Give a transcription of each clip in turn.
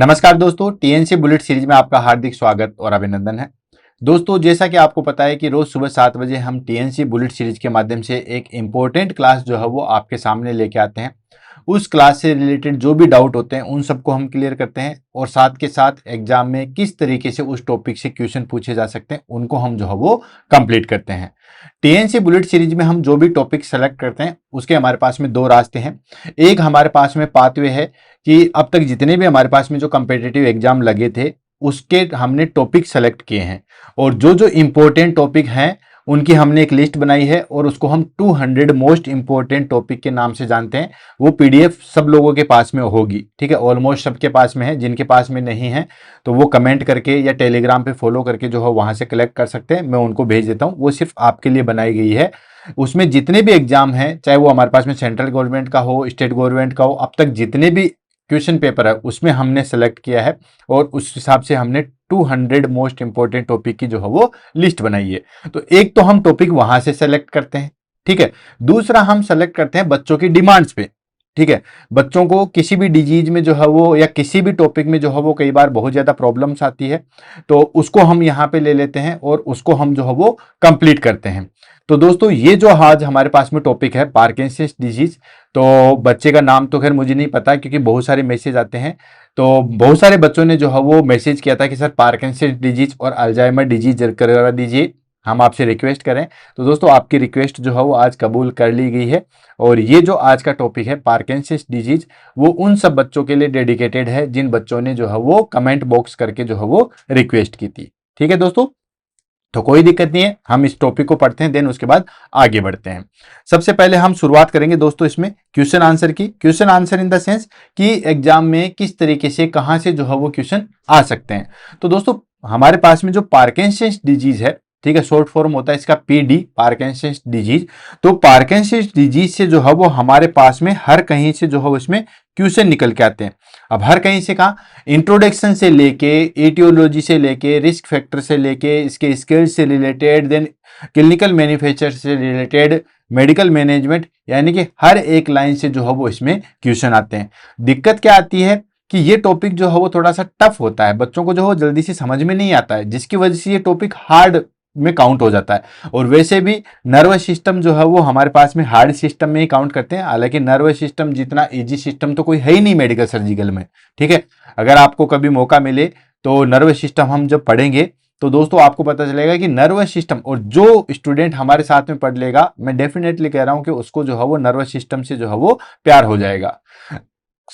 नमस्कार दोस्तों, TNC bullet series में आपका हार्दिक स्वागत और अभिनंदन है। दोस्तों, जैसा कि आपको पता है कि रोज सुबह 7 बजे हम टीएनसी बुलेट सीरीज के माध्यम से एक इम्पोर्टेंट क्लास जो है वो आपके सामने लेके आते हैं। उस क्लास से रिलेटेड जो भी डाउट होते हैं उन सबको हम क्लियर करते हैं और साथ के साथ एग्जाम में किस तरीके से उस टॉपिक से क्वेश्चन पूछे जा सकते हैं उनको हम जो है वो कंप्लीट करते हैं। टीएनसी बुलेट सीरीज में हम जो भी टॉपिक सेलेक्ट करते हैं उसके हमारे पास में दो रास्ते हैं। एक हमारे पास में पाथवे है कि अब तक जितने भी हमारे पास में जो कम्पिटिटिव एग्जाम लगे थे उसके हमने टॉपिक सेलेक्ट किए हैं और जो जो इम्पोर्टेंट टॉपिक हैं उनकी हमने एक लिस्ट बनाई है और उसको हम 200 मोस्ट इंपोर्टेंट टॉपिक के नाम से जानते हैं। वो पीडीएफ सब लोगों के पास में होगी, ठीक है, ऑलमोस्ट सबके पास में है। जिनके पास में नहीं है तो वो कमेंट करके या टेलीग्राम पे फॉलो करके जो है वहां से कलेक्ट कर सकते हैं, मैं उनको भेज देता हूँ। वो सिर्फ आपके लिए बनाई गई है। उसमें जितने भी एग्जाम हैं, चाहे वो हमारे पास में सेंट्रल गवर्नमेंट का हो, स्टेट गवर्नमेंट का हो, अब तक जितने भी क्वेश्चन पेपर है उसमें हमने सेलेक्ट किया है और उस हिसाब से हमने 200 मोस्ट इंपोर्टेंट टॉपिक की जो है वो लिस्ट बनाई है। तो एक तो हम टॉपिक वहां से सेलेक्ट करते हैं, ठीक है। दूसरा हम सेलेक्ट करते हैं बच्चों की डिमांड्स पे, ठीक है। बच्चों को किसी भी डिजीज में जो है वो या किसी भी टॉपिक में जो है वो कई बार बहुत ज्यादा प्रॉब्लम्स आती है, तो उसको हम यहाँ पे ले लेते हैं और उसको हम जो है वो कंप्लीट करते हैं। तो दोस्तों, ये जो आज हमारे पास में टॉपिक है पार्किंसंस डिजीज, तो बच्चे का नाम तो खैर मुझे नहीं पता क्योंकि बहुत सारे मैसेज आते हैं। तो बहुत सारे बच्चों ने जो है वो मैसेज किया था कि सर पार्किंसंस डिजीज और अल्जाइमर डिजीज करवा दीजिए, हम आपसे रिक्वेस्ट करें। तो दोस्तों, आपकी रिक्वेस्ट जो है वो आज कबूल कर ली गई है और ये जो आज का टॉपिक है पार्किंसंस डिजीज, वो उन सब बच्चों के लिए डेडिकेटेड है जिन बच्चों ने जो है वो कमेंट बॉक्स करके जो है वो रिक्वेस्ट की थी। ठीक है दोस्तों, तो कोई दिक्कत नहीं है, हम इस टॉपिक को पढ़ते हैं, देन उसके बाद आगे बढ़ते हैं। सबसे पहले हम शुरुआत करेंगे दोस्तों इसमें क्वेश्चन आंसर की। Question answer in the sense कि एग्जाम में किस तरीके से कहां से जो है वो क्वेश्चन आ सकते हैं। तो दोस्तों, हमारे पास में जो पार्किंसंस डिजीज है, ठीक है, शॉर्ट फॉर्म होता है इसका पीडी, पार्किंसंस डिजीज। तो पार्किंसंस डिजीज से जो है वो हमारे पास में हर कहीं से जो है उसमें क्वेश्चन निकल के आते हैं। अब हर कहीं से कहा, इंट्रोडक्शन से लेके, एटियोलॉजी से लेके, रिस्क फैक्टर से लेके, इसके स्किल्स से रिलेटेड, देन क्लिनिकल मैन्युफैक्चर से रिलेटेड, मेडिकल मैनेजमेंट, यानी कि हर एक लाइन से जो है वो इसमें क्वेश्चन आते हैं। दिक्कत क्या आती है कि ये टॉपिक जो है वो थोड़ा सा टफ होता है, बच्चों को जो है जल्दी से समझ में नहीं आता है, जिसकी वजह से ये टॉपिक हार्ड में काउंट हो जाता है। और वैसे भी नर्वस सिस्टम जो है वो हमारे पास में हार्ड सिस्टम में ही काउंट करते हैं। हालांकि नर्वस सिस्टम जितना इजी सिस्टम तो कोई है ही नहीं मेडिकल सर्जिकल में, ठीक है। अगर आपको कभी मौका मिले तो नर्वस सिस्टम हम जब पढ़ेंगे तो दोस्तों आपको पता चलेगा कि नर्वस सिस्टम, और जो स्टूडेंट हमारे साथ में पढ़ लेगा, मैं डेफिनेटली कह रहा हूं कि उसको जो है वो नर्वस सिस्टम से जो है वो प्यार हो जाएगा।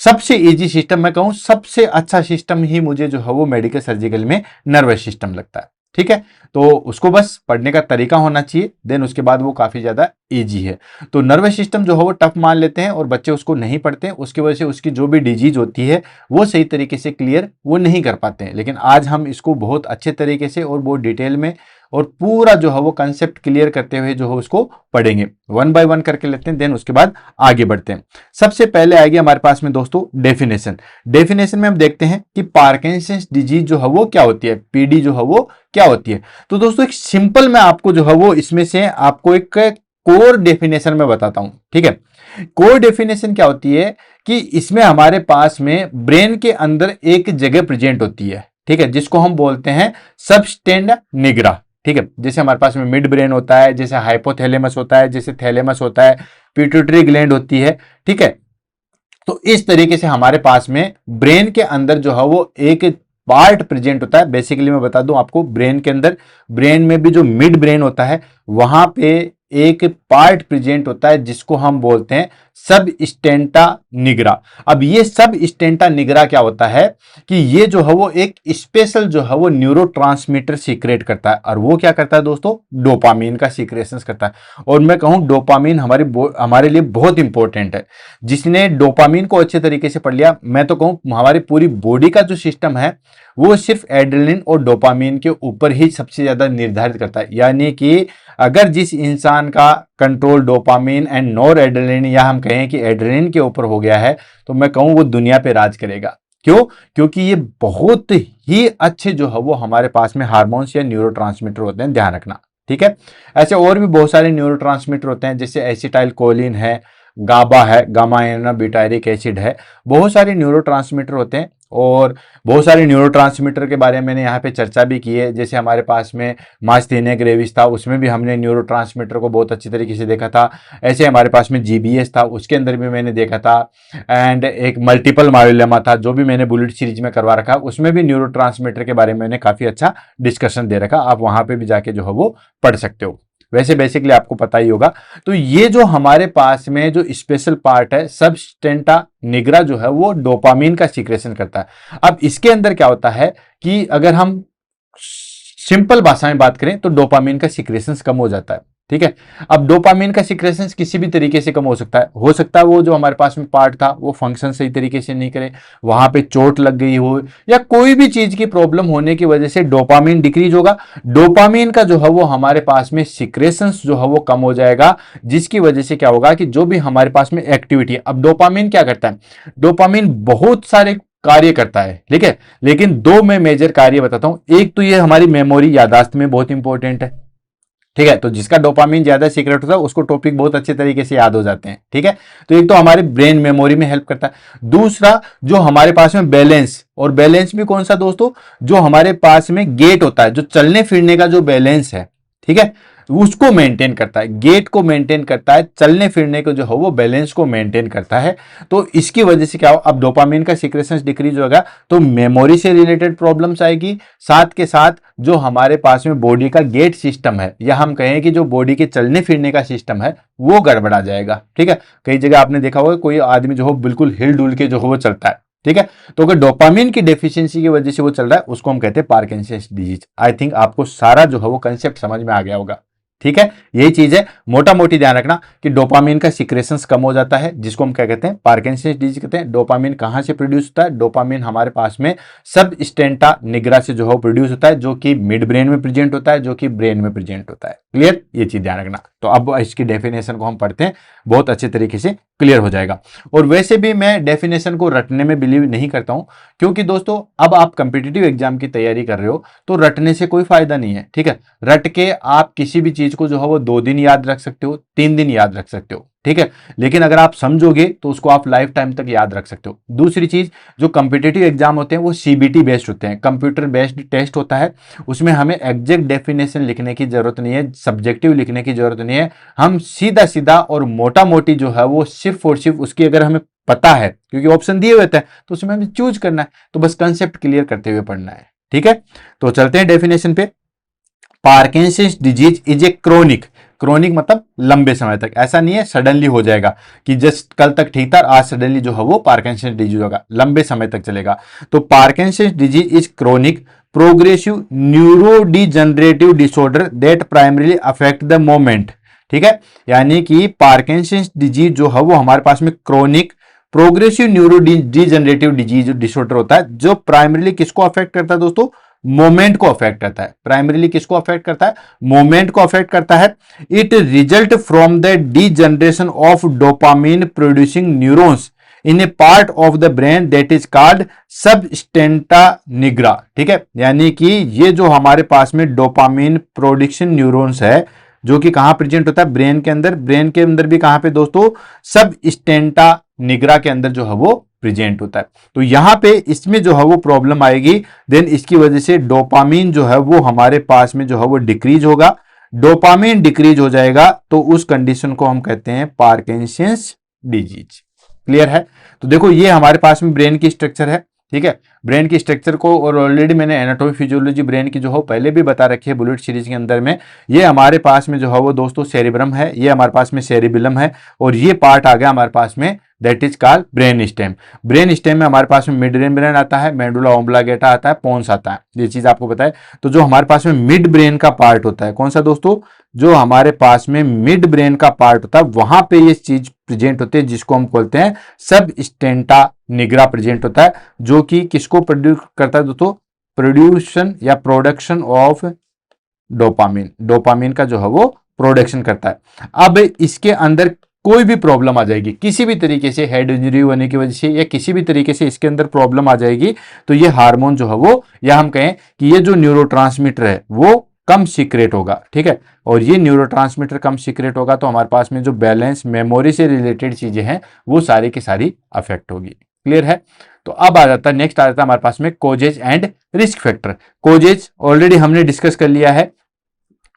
सबसे इजी सिस्टम, मैं कहूं सबसे अच्छा सिस्टम ही मुझे जो है वो मेडिकल सर्जिकल में नर्वस सिस्टम लगता है, ठीक है। तो उसको बस पढ़ने का तरीका होना चाहिए, देन उसके बाद वो काफी ज्यादा इजी है। तो नर्वस सिस्टम जो है वो टफ मान लेते हैं और बच्चे उसको नहीं पढ़ते हैं, उसकी वजह से उसकी जो भी डिजीज होती है वो सही तरीके से क्लियर वो नहीं कर पाते हैं। लेकिन आज हम इसको बहुत अच्छे तरीके से और बहुत डिटेल में और पूरा जो है वो कंसेप्ट क्लियर करते हुए जो है उसको पढ़ेंगे, वन बाय वन करके लेते हैं, देन उसके बाद आगे बढ़ते हैं। सबसे पहले आएगी हमारे पास में दोस्तों डेफिनेशन। डेफिनेशन में हम देखते हैं कि पार्किंसंस डिजीज जो है वो क्या होती है, पीडी जो है वो क्या होती है। तो दोस्तों, एक सिंपल मैं आपको जो है वो इसमें से आपको एक कोर डेफिनेशन में बताता हूं, ठीक है। कोर डेफिनेशन क्या होती है कि इसमें हमारे पास में ब्रेन के अंदर एक जगह प्रेजेंट होती है, ठीक है, जिसको हम बोलते हैं सबस्टेंडा निग्रा, ठीक है। जैसे हमारे पास में मिड ब्रेन होता है, जैसे हाइपोथैलेमस होता है, जैसे थैलेमस होता है, पिट्यूटरी ग्लैंड होती है, ठीक है। तो इस तरीके से हमारे पास में ब्रेन के अंदर जो है वो एक पार्ट प्रेजेंट होता है। बेसिकली मैं बता दूं आपको, ब्रेन के अंदर, ब्रेन में भी जो मिड ब्रेन होता है वहां पे एक पार्ट प्रेजेंट होता है जिसको हम बोलते हैं सब स्टेंटा निग्रा। अब ये सब स्टेंटा निग्रा क्या होता है कि ये जो है वो एक स्पेशल जो है वो न्यूरोट्रांसमीटर सीक्रेट करता है, और वो क्या करता है दोस्तों, डोपामीन का सीक्रेशन करता है। और मैं कहूं डोपामीन हमारे लिए बहुत इंपॉर्टेंट है। जिसने डोपामीन को अच्छे तरीके से पढ़ लिया, मैं तो कहूं हमारी पूरी बॉडी का जो सिस्टम है वो सिर्फ एड्रेनलिन और डोपामीन के ऊपर ही सबसे ज्यादा निर्धारित करता है। यानी कि अगर जिस इंसान का control dopamine and nor adrenaline, या हम कहें कि एड्रेनलिन के ऊपर हो गया है, तो मैं कहूं वो दुनिया पे राज करेगा। क्यों? क्योंकि ये बहुत ही अच्छे जो है वो हमारे पास में हार्मोन्स या न्यूरोट्रांसमीटर होते हैं, ध्यान रखना, ठीक है। ऐसे और भी बहुत सारे न्यूरोट्रांसमीटर होते हैं, जैसे एसिटाइल कोलिन है, गाबा है, गामा एनाबुटायरिक एसिड है, बहुत सारे न्यूरोट्रांसमीटर होते हैं। और बहुत सारे न्यूरोट्रांसमीटर के बारे में मैंने यहाँ पे चर्चा भी की है। जैसे हमारे पास में मास्थेनिया ग्रेविस था, उसमें भी हमने न्यूरोट्रांसमीटर को बहुत अच्छी तरीके से देखा था। ऐसे हमारे पास में जीबीएस था, उसके अंदर भी मैंने देखा था। एंड एक मल्टीपल मायोलेमा था, जो भी मैंने बुलेट सीरीज में करवा रखा, उसमें भी न्यूरोट्रांसमीटर के बारे में मैंने काफी अच्छा डिस्कशन दे रखा। आप वहां पे भी जाके जो है वो पढ़ सकते हो। वैसे बेसिकली आपको पता ही होगा। तो ये जो हमारे पास में जो स्पेशल पार्ट है सबस्टेंटा निग्रा जो है वो डोपामीन का सीक्रेशन करता है। अब इसके अंदर क्या होता है कि अगर हम सिंपल भाषा में बात करें तो डोपामीन का सीक्रेशन कम हो जाता है। ठीक है, अब डोपामीन का सीक्रेशन किसी भी तरीके से कम हो सकता है वो जो हमारे पास में पार्ट था वो फंक्शन सही तरीके से नहीं करे, वहां पे चोट लग गई हो, या कोई भी चीज की प्रॉब्लम होने की वजह से डोपामीन डिक्रीज होगा। डोपामीन का जो है वो हमारे पास में सीक्रेशन जो है वो कम हो जाएगा, जिसकी वजह से क्या होगा कि जो भी हमारे पास में एक्टिविटी है। अब डोपामीन क्या करता है, डोपामीन बहुत सारे कार्य करता है, ठीक है, लेकिन दो मैं मेजर कार्य बताता हूं। एक तो ये हमारी मेमोरी यादाश्त में बहुत इंपॉर्टेंट है, ठीक है, तो जिसका डोपामीन ज्यादा सीक्रेट होता है उसको टॉपिक बहुत अच्छे तरीके से याद हो जाते हैं। ठीक है, तो एक तो हमारे ब्रेन मेमोरी में हेल्प करता है। दूसरा जो हमारे पास में बैलेंस, और बैलेंस भी कौन सा दोस्तों, जो हमारे पास में गेट होता है, जो चलने फिरने का जो बैलेंस है, ठीक है, उसको मेंटेन करता है, गेट को मेंटेन करता है, चलने फिरने को जो है वो बैलेंस को मेंटेन करता है। तो इसकी वजह से क्या हो, अब डोपामीन का सीक्रेशन डिक्रीज होगा तो मेमोरी से रिलेटेड प्रॉब्लम्स आएगी, साथ के साथ जो हमारे पास में बॉडी का गेट सिस्टम है, या हम कहें कि जो बॉडी के चलने फिरने का सिस्टम है वो गड़बड़ा जाएगा। ठीक है, कई जगह आपने देखा होगा कोई आदमी जो हो बिल्कुल हिल डुल के जो हो वो चलता है। ठीक है, तो अगर डोपामिन की डेफिशिएंसी की वजह से वो चल रहा है उसको हम कहते हैं पार्किंसंस डिजीज। आई थिंक आपको सारा जो है वो कंसेप्ट समझ में आ गया होगा। ठीक है, यही चीज है, मोटा मोटी ध्यान रखना कि डोपामिन का सीक्रेशंस कम हो जाता है, जिसको हम क्या कहते हैं, पार्किंसंस डिजीज कहते हैं। डोपामिन कहां से प्रोड्यूस होता है, डोपामिन हमारे पास में सबस्टेंटा निग्रा से जो है प्रोड्यूस होता है, जो कि मिड ब्रेन में प्रेजेंट होता है, जो कि ब्रेन में प्रेजेंट होता है। क्लियर, ये चीज ध्यान रखना। तो अब इसकी डेफिनेशन को हम पढ़ते हैं, बहुत अच्छे तरीके से क्लियर हो जाएगा। और वैसे भी मैं डेफिनेशन को रटने में बिलीव नहीं करता हूं, क्योंकि दोस्तों अब आप कंपिटिटिव एग्जाम की तैयारी कर रहे हो तो रटने से कोई फायदा नहीं है। ठीक है, रट के आप किसी भी चीज को जो है वो 2 दिन याद रख सकते हो, 3 दिन याद रख सकते हो। ठीक है, लेकिन अगर आप समझोगे तो उसको आप लाइफ टाइम तक याद रख सकते हो। दूसरी चीज, जो कंपिटिटिव एग्जाम होते हैं वो सीबीटी बेस्ड होते हैं, कंप्यूटर बेस्ड टेस्ट होता है, उसमें हमें एग्जैक्ट डेफिनेशन लिखने की जरूरत नहीं है, सब्जेक्टिव लिखने की जरूरत नहीं है। हम सीधा सीधा और मोटा मोटी जो है वो सिर्फ और सिर्फ उसकी अगर हमें पता है, क्योंकि ऑप्शन दिए हुए थे, तो उसमें हमें चूज करना है, तो बस कंसेप्ट क्लियर करते हुए पढ़ना है। ठीक है, तो चलते हैं डेफिनेशन पे। Parkinson's disease is a chronic, chronic मतलब लंबे समय तक, ऐसा नहीं है सडनली हो जाएगा कि जस्ट कल तक ठीक था आज सडनली जो है वो पार्किंसंस डिजीज होगा, लंबे समय तक चलेगा। तो Parkinson's disease is chronic progressive neurodegenerative disorder that primarily affect the moment. ठीक है, यानी कि पार्किंसंस डिजीज जो है वो हमारे पास में chronic progressive neurodegenerative disease disorder होता है, जो प्राइमरीली किसको अफेक्ट करता है दोस्तों, मोमेंट को अफेक्ट करता है। प्राइमरीली किसको अफेक्ट करता है, मोमेंट को अफेक्ट करता है। It result from the degeneration of dopamine producing neurons in a part of the brain that is called substantia nigra. ठीक है, यानी कि ये जो हमारे पास में डोपामिन प्रोडक्शन न्यूरॉन्स है, जो कि कहां प्रेजेंट होता है, ब्रेन के अंदर। ब्रेन के अंदर भी कहां पे दोस्तों, सबस्टेंटा निग्रा के अंदर जो है वो प्रेजेंट होता है। तो यहां पे इसमें जो है वो प्रॉब्लम आएगी, देन इसकी वजह से डोपामिन जो है वो हमारे पास में जो है वो डिक्रीज होगा। डोपामिन डिक्रीज हो जाएगा तो उस कंडीशन को हम कहते हैं पार्किंसंस डिजीज। क्लियर है, तो देखो ये हमारे पास में ब्रेन की स्ट्रक्चर है। ठीक है, ब्रेन की स्ट्रक्चर को, और ऑलरेडी मैंने एनाटॉमी फिजियोलॉजी ब्रेन की जो है पहले भी बता रखी है बुलेट सीरीज के अंदर में। ये हमारे पास में जो है वो दोस्तों सेरिब्रम है, ये हमारे पास में सेरिबिलम है, और ये पार्ट आ गया हमारे पास में that is called brain stem. Brain stem में हमारे पास में मिड ब्रेन आता है, मेडुला ऑब्लांगेटा आता है, पोन्स आता है, ये चीज आपको पता है। तो जो हमारे पास में मिड ब्रेन का पार्ट होता है, कौन सा दोस्तों, जो हमारे पास में मिड ब्रेन का पार्ट होता है, वहां पे ये चीज प्रेजेंट होती है, जिसको हम बोलते हैं सबस्टेंटा निग्रा प्रेजेंट होता है, जो कि किसको प्रोड्यूस करता है दोस्तों, प्रोड्यूशन या प्रोडक्शन ऑफ डोपामिन। डोपामिन का जो है वो प्रोडक्शन करता है। अब इसके अंदर कोई भी प्रॉब्लम आ जाएगी, किसी भी तरीके से हेड इंजरी होने की वजह से या किसी भी तरीके से इसके अंदर प्रॉब्लम आ जाएगी, तो ये हार्मोन जो है वो, या हम कहें कि ये जो न्यूरोट्रांसमीटर है वो कम सीक्रेट होगा। ठीक है, और ये न्यूरोट्रांसमीटर कम सीक्रेट होगा तो हमारे पास में जो बैलेंस, मेमोरी से रिलेटेड चीजें हैं वो सारी की सारी अफेक्ट होगी। क्लियर है, तो अब आ जाता है नेक्स्ट, आ जाता है हमारे पास में causes and risk factor. Causes already हमने डिस्कस कर लिया है।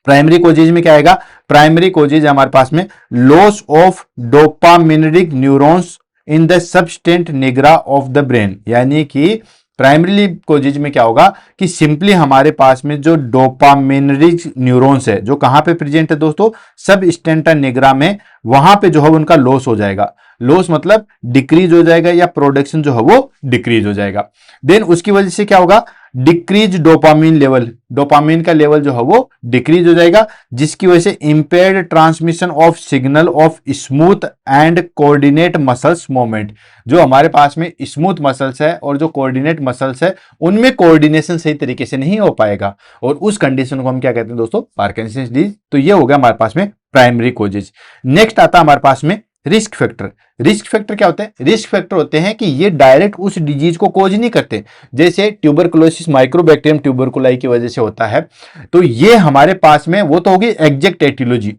प्राइमरी कोजेज में क्या आएगा? प्राइमरी कोजेज हमारे पास में loss of dopaminergic neurons in the substance nigra of the brain, यानी कि प्राइमरी कोजेज में क्या होगा कि सिंपली हमारे पास में जो डोपामिनर्जिक न्यूरॉन्स है जो कहां पे प्रेजेंट है दोस्तों? सब स्टेंटा निग्रा में, वहां पे जो है उनका लॉस हो जाएगा। लॉस मतलब डिक्रीज हो जाएगा या प्रोडक्शन जो है वो डिक्रीज हो जाएगा। देन उसकी वजह से क्या होगा? डिक्रीज डोपामिन लेवल, डोपामिन का लेवल जो है वो डिक्रीज हो जाएगा, जिसकी वजह से impaired transmission of signal of smooth and coordinate muscles movement. जो हमारे पास में स्मूथ मसल्स है और जो कोऑर्डिनेट मसल्स है उनमें कोऑर्डिनेशन सही तरीके से नहीं हो पाएगा, और उस कंडीशन को हम क्या कहते हैं दोस्तों? Parkinson's disease. तो ये हो गया हमारे पास में प्राइमरी कोजेज। नेक्स्ट आता है हमारे पास में रिस्क फैक्टर। रिस्क फैक्टर क्या होते हैं? रिस्क फैक्टर होते हैं कि ये डायरेक्ट उस डिजीज को कोज नहीं करते, जैसे ट्यूबरकुलोसिस माइक्रोबैक्टीरियम ट्यूबरकुलाई की वजह से होता है, तो ये हमारे पास में वो तो होगी एग्जैक्ट एटियोलॉजी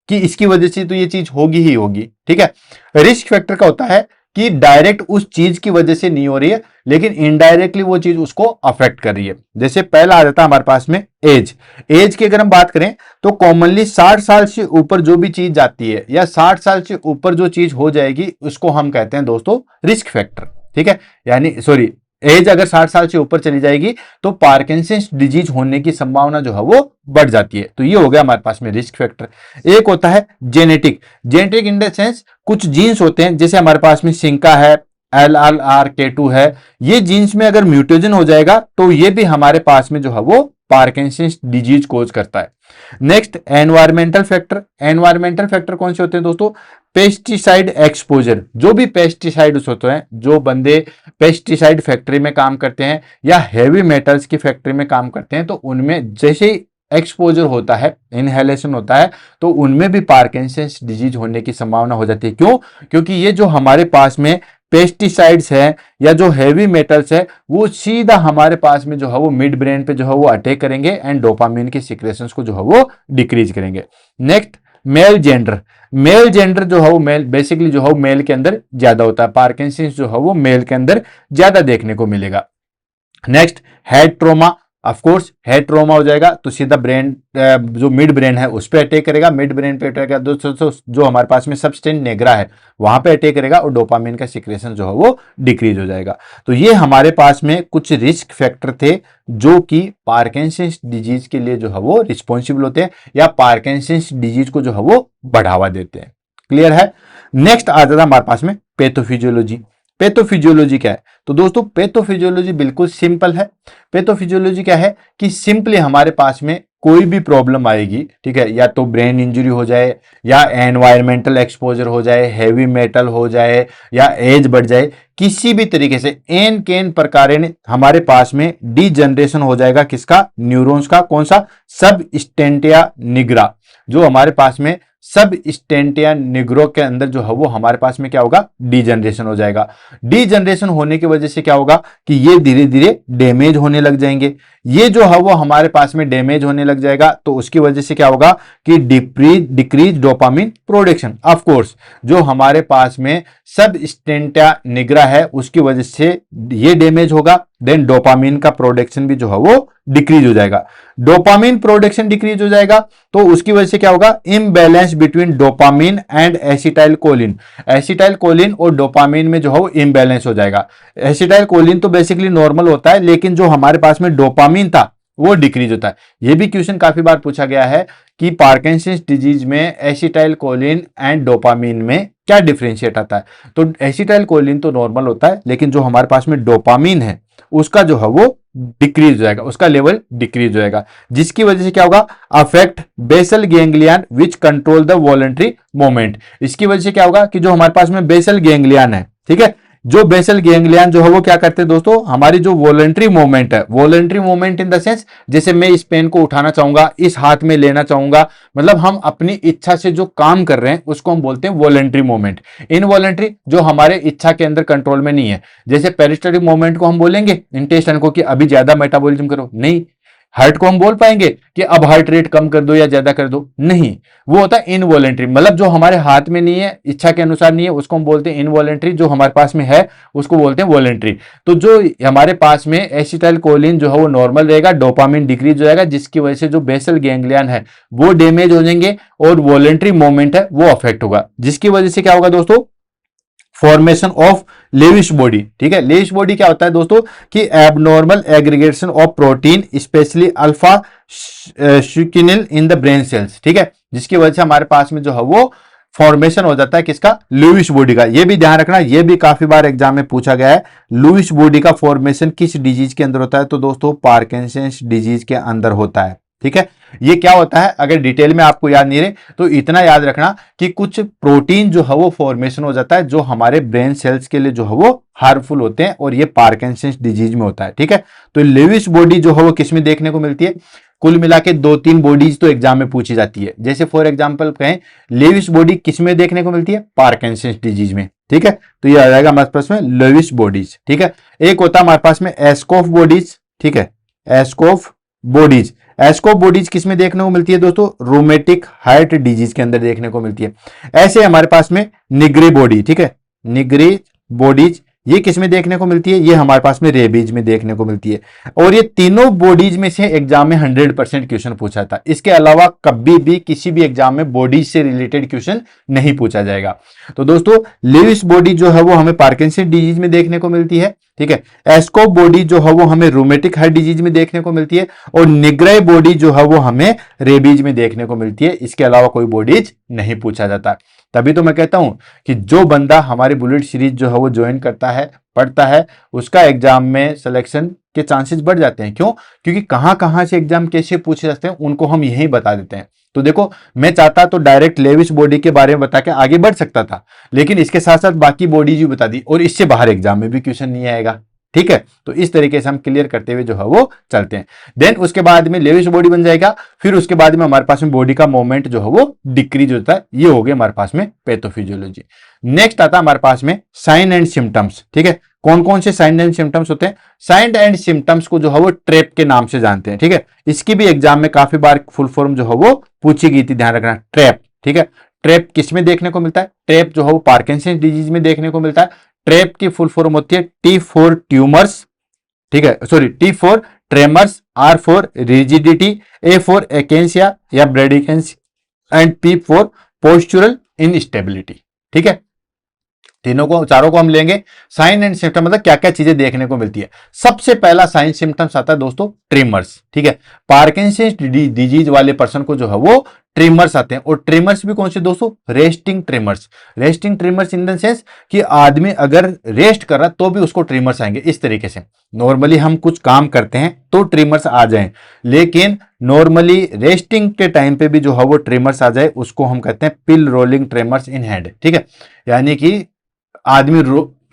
कि इसकी वजह से तो ये चीज होगी ही होगी, ठीक है। रिस्क फैक्टर का होता है कि डायरेक्ट उस चीज की वजह से नहीं हो रही है, लेकिन इनडायरेक्टली वो चीज उसको अफेक्ट कर रही है। जैसे पहला आ जाता है हमारे पास में एज। एज की अगर हम बात करें तो कॉमनली 60 साल से ऊपर जो भी चीज जाती है या 60 साल से ऊपर जो चीज हो जाएगी उसको हम कहते हैं दोस्तों रिस्क फैक्टर, ठीक है। यानी सॉरी, एज अगर 60 साल से ऊपर चली जाएगी तो पार्किंसंस डिजीज होने की संभावना जो है वो बढ़ जाती है। तो ये हो गया हमारे पास में रिस्क फैक्टर। एक होता है genetic. Genetic in the sense कुछ जीन्स होते हैं, जैसे हमारे पास में सिंका है, LRRK2 है, ये जीन्स में अगर म्यूटेशन हो जाएगा तो ये भी हमारे पास में जो है वो पार्किंसंस डिजीज कोज करता है। Next environmental factor. Environmental factor कौन से होते हैं दोस्तों? Pesticide exposure. जो भी पेस्टिसाइड होते हैं, जो बंदे पेस्टिसाइड फैक्ट्री में काम करते हैं या हेवी मेटल्स की फैक्ट्री में काम करते हैं, तो उनमें जैसे ही एक्सपोजर होता है, इनहेलेशन होता है, तो उनमें भी पार्किंसंस डिजीज होने की संभावना हो जाती है। क्यों? क्योंकि ये जो हमारे पास में पेस्टिसाइड्स है या जो हेवी मेटल्स है वो सीधा हमारे पास में जो है वो मिड ब्रेन पे जो है वो अटैक करेंगे एंड डोपामिन के सिक्रेशंस को जो है वो डिक्रीज करेंगे। Next male gender. Male gender जो है वो मेल बेसिकली जो है वो मेल के अंदर ज्यादा होता है, पार्किंसंस जो है वो मेल के अंदर ज्यादा देखने को मिलेगा। Next head trauma. Of course head trauma हो जाएगा तो सीधा ब्रेन जो मिड ब्रेन है उस पर अटैक करेगा। मिड ब्रेन पे अटैक दोस्तों जो हमारे पास में सबस्टेंट नेग्रा है वहां पे अटैक करेगा और डोपामिन का सिक्रेशन जो है वो डिक्रीज हो जाएगा। तो ये हमारे पास में कुछ रिस्क फैक्टर थे जो कि पार्किंसंस डिजीज के लिए जो है वो रिस्पॉन्सिबल होते हैं या पार्किंसंस डिजीज को जो है वो बढ़ावा देते हैं। क्लियर है? नेक्स्ट आ जाता है हमारे पास में पैथोफिजियोलॉजी। पैथोफिजियोलॉजी क्या है? तो दोस्तों पैथोफिजियोलॉजी बिल्कुल सिंपल है। पैथोफिजियोलॉजी क्या है कि सिंपली हमारे पास में कोई भी प्रॉब्लम आएगी, ठीक है, या तो ब्रेन इंजरी हो जाए या एनवायरमेंटल एक्सपोजर हो जाए, हैवी मेटल हो जाए या एज बढ़ जाए, किसी भी तरीके से एन केन प्रकार हमारे पास में डीजनरेशन हो जाएगा। किसका? न्यूरॉन्स का। कौन सा? सब स्टेंटिया निग्रा। जो हमारे पास में सब स्टेंटिया निग्रो के अंदर जो है वो हमारे पास में क्या होगा? डीजनरेशन हो जाएगा। डीजनरेशन होने की वजह से क्या होगा कि ये धीरे धीरे डैमेज होने लग जाएंगे। ये जो है वो हमारे पास में डैमेज होने लग जाएगा तो उसकी वजह से क्या होगा कि decrease dopamine production. Of course जो हमारे पास में सब स्टेंटिया निग्रा है उसकी वजह से ये डैमेज होगा, देन डोपामिन का प्रोडक्शन भी जो है वो डिक्रीज हो जाएगा। डोपामिन प्रोडक्शन डिक्रीज हो जाएगा तो उसकी वजह से क्या होगा? Imbalance between dopamine and acetyl choline. Acetyl choline और डोपामिन में जो है वो इम्बैलेंस हो जाएगा। एसिटाइल कोलिन तो बेसिकली नॉर्मल होता है, लेकिन जो हमारे पास में डोपामिन था वो डिक्रीज होता है। ये भी क्वेश्चन काफी बार पूछा गया है कि पार्किंसंस डिजीज में एसिटाइल कोलिन एंड डोपामिन में क्या डिफरेंशिएट आता है? तो एसिटाइल कोलिन तो नॉर्मल होता है, लेकिन जो हमारे पास में डोपामिन है उसका जो है वो डिक्रीज हो जाएगा, उसका लेवल डिक्रीज हो जाएगा, जिसकी वजह से क्या होगा? Affect basal ganglion which control the voluntary movement. इसकी वजह से क्या होगा कि जो हमारे पास में बेसल गैंग्लियन है, ठीक है, जो बेसल गैंग्लियन जो है वो क्या करते हैं दोस्तों? हमारी जो वॉलंटरी मूवमेंट है, voluntary movement in the sense जैसे मैं इस पेन को उठाना चाहूंगा, इस हाथ में लेना चाहूंगा, मतलब हम अपनी इच्छा से जो काम कर रहे हैं उसको हम बोलते हैं वॉलंटरी मूवमेंट। इनवॉलंटरी जो हमारे इच्छा के अंदर कंट्रोल में नहीं है, जैसे पेरिस्टलिक मूवमेंट को हम बोलेंगे इंटेस्टाइन को कि अभी ज्यादा मेटाबॉलिज्म करो, नहीं, हार्ट को हम बोल पाएंगे कि अब हार्ट रेट कम कर दो या ज्यादा कर दो, नहीं, वो होता है इनवॉलेंट्री, मतलब जो हमारे हाथ में नहीं है, इच्छा के अनुसार नहीं है, उसको हम बोलते हैं इनवॉलेंट्री, जो हमारे पास में है उसको बोलते हैं वॉलेंट्री। तो जो हमारे पास में एसिटाइल कोलिन जो है वो नॉर्मल रहेगा, डोपामिन डिक्रीज हो जाएगा, जिसकी वजह से जो बेसल गैंग्लियन है वो डैमेज हो जाएंगे और वॉलेंट्री मोमेंट है वो अफेक्ट होगा, जिसकी वजह से क्या होगा दोस्तों, फॉर्मेशन ऑफ लेविश बॉडी। ठीक है, लेविश बॉडी क्या होता है दोस्तों कि abnormal aggregation of protein specially alpha शुकिनिल इन द ब्रेन सेल्स। ठीक है, जिसकी वजह से हमारे पास में जो है वो फॉर्मेशन हो जाता है किसका, लुइस बॉडी का। ये भी ध्यान रखना, ये भी काफी बार एग्जाम में पूछा गया है, लुइस बॉडी का फॉर्मेशन किस डिजीज के अंदर होता है, तो दोस्तों पार्किंसंस डिजीज के अंदर होता है। ठीक है, ये क्या होता है, अगर डिटेल में आपको याद नहीं रहे तो इतना याद रखना कि कुछ प्रोटीन जो है वो फॉर्मेशन हो जाता है जो हमारे ब्रेन सेल्स के लिए जो है वो हार्मफुल होते हैं, और ये पार्किंसंस डिजीज में होता है। ठीक है, तो लेविस बॉडी जो है वो किसमें देखने को मिलती है, कुल मिला के 2-3 बॉडीज तो एग्जाम में पूछी जाती है। जैसे फॉर एग्जांपल कहें लेविस बॉडी किसमें देखने को मिलती है, पार्किंसंस डिजीज में। ठीक है, तो ये आ जाएगा हमारे पास में लेविस बॉडीज। ठीक है, एक होता है हमारे पास में एस्कोफ बॉडीज। ठीक है, एस्कोफ बॉडीज, एस्कोफ बॉडीज किसमें देखने को मिलती है दोस्तों, रोमेटिक हार्ट डिजीज के अंदर देखने को मिलती है। ऐसे हमारे पास में निग्री बॉडी, ठीक है, निग्री बॉडीज ये किसमें देखने को मिलती है, ये हमारे पास में रेबीज में देखने को मिलती है। और ये तीनों बॉडीज में से एग्जाम में 100% क्वेश्चन पूछा था, इसके अलावा कभी भी किसी भी एग्जाम में बॉडीज से रिलेटेड क्वेश्चन नहीं पूछा जाएगा। तो दोस्तों लेविस बॉडी जो है वो हमें पार्किंसन डिजीज में देखने को मिलती है। ठीक है, एस्कोफ बॉडी जो है वो हमें रोमेटिक हार्ट डिजीज में देखने को मिलती है, और निग्रे बॉडी जो है वो हमें रेबीज में देखने को मिलती है। इसके अलावा कोई बॉडीज नहीं पूछा जाता। तभी तो मैं कहता हूं कि जो बंदा हमारी बुलेट सीरीज जो है वो ज्वाइन करता है, पढ़ता है, उसका एग्जाम में सिलेक्शन के चांसेस बढ़ जाते हैं। क्यों, क्योंकि कहां से एग्जाम कैसे पूछे जाते हैं उनको हम यही बता देते हैं। तो देखो, मैं चाहता तो डायरेक्ट लेविस बॉडी के बारे में बता के आगे बढ़ सकता था, लेकिन इसके साथ साथ बाकी बॉडीज भी बता दी, और इससे बाहर एग्जाम में भी क्वेश्चन नहीं आएगा। ठीक है, तो इस तरीके से हम क्लियर करते हुए जो है वो चलते हैं। देन उसके बाद में लेविस बॉडी बन जाएगा, फिर उसके बाद में हमारे पास में बॉडी का मूवमेंट जो है वो डिक्रीज होता है। ये हो गया हमारे पास में पैथोफिजियोलॉजी। नेक्स्ट आता है हमारे पास में साइन एंड सिम्टम्स। ठीक है, कौन कौन से साइन एंड सिम्टम्स होते हैं, साइन एंड सिम्टम्स को जो है वो ट्रैप के नाम से जानते हैं। ठीक है, इसकी भी एग्जाम में काफी बार फुल फॉर्म जो है वो पूछी गई थी, ध्यान रखना, ट्रैप। ठीक है, ट्रैप किसमें देखने को मिलता है, ट्रैप जो है वो पार्किंसन डिजीज में देखने को मिलता है। ट्रैप की फुल फॉर्म होती है टी फॉर ट्यूमर्स, ठीक है, sorry, T for tremors, R for rigidity, A for akinesia या bradykinesia, and P for postural instability. ठीक है, तीनों को, चारों को हम लेंगे। साइन एंड सिम्टम मतलब क्या क्या चीजें देखने को मिलती है। सबसे पहला साइन सिम्टम्स आता है दोस्तों ट्रिमर्स। ठीक है, पार्किंसंस डिजीज वाले पर्सन को जो है वो ट्रिमर्स आते हैं, और ट्रिमर्स भी कौन से दोस्तों, resting trimmers. Resting trimmers in the sense कि आदमी अगर रेस्ट कर रहा तो भी उसको ट्रिमर्स आएंगे। इस तरीके से नॉर्मली हम कुछ काम करते हैं तो ट्रिमर्स आ जाएं, लेकिन नॉर्मली रेस्टिंग के टाइम पे भी जो है वो ट्रिमर्स आ जाए, उसको हम कहते हैं पिल रोलिंग ट्रिमर्स इन हैंड। ठीक है, यानी कि आदमी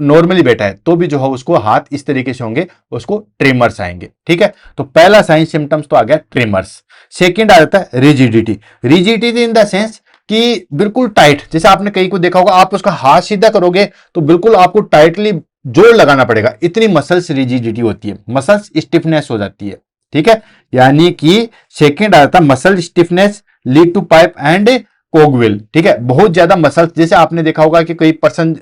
नॉर्मली बैठा है तो भी जो है उसको हाथ इस तरीके से होंगे, उसको ट्रिमर्स आएंगे। ठीक है, तो पहला साइन सिम्टम्स तो आ गया ट्रिमर्स। सेकंड आ जाता है rigidity. Rigidity in the sense कि बिल्कुल टाइट, जैसे आपने कहीं को देखा होगा, आप उसका हाथ सीधा करोगे तो बिल्कुल आपको टाइटली जोर लगाना पड़ेगा, इतनी मसल्स रिजिडिटी होती है, मसल्स स्टिफनेस हो जाती है। ठीक है, यानी कि सेकंड आ जाता है muscle stiffness lead to pipe and cogwheel. ठीक है, बहुत ज्यादा मसल्स, जैसे आपने देखा होगा कि कोई पर्सन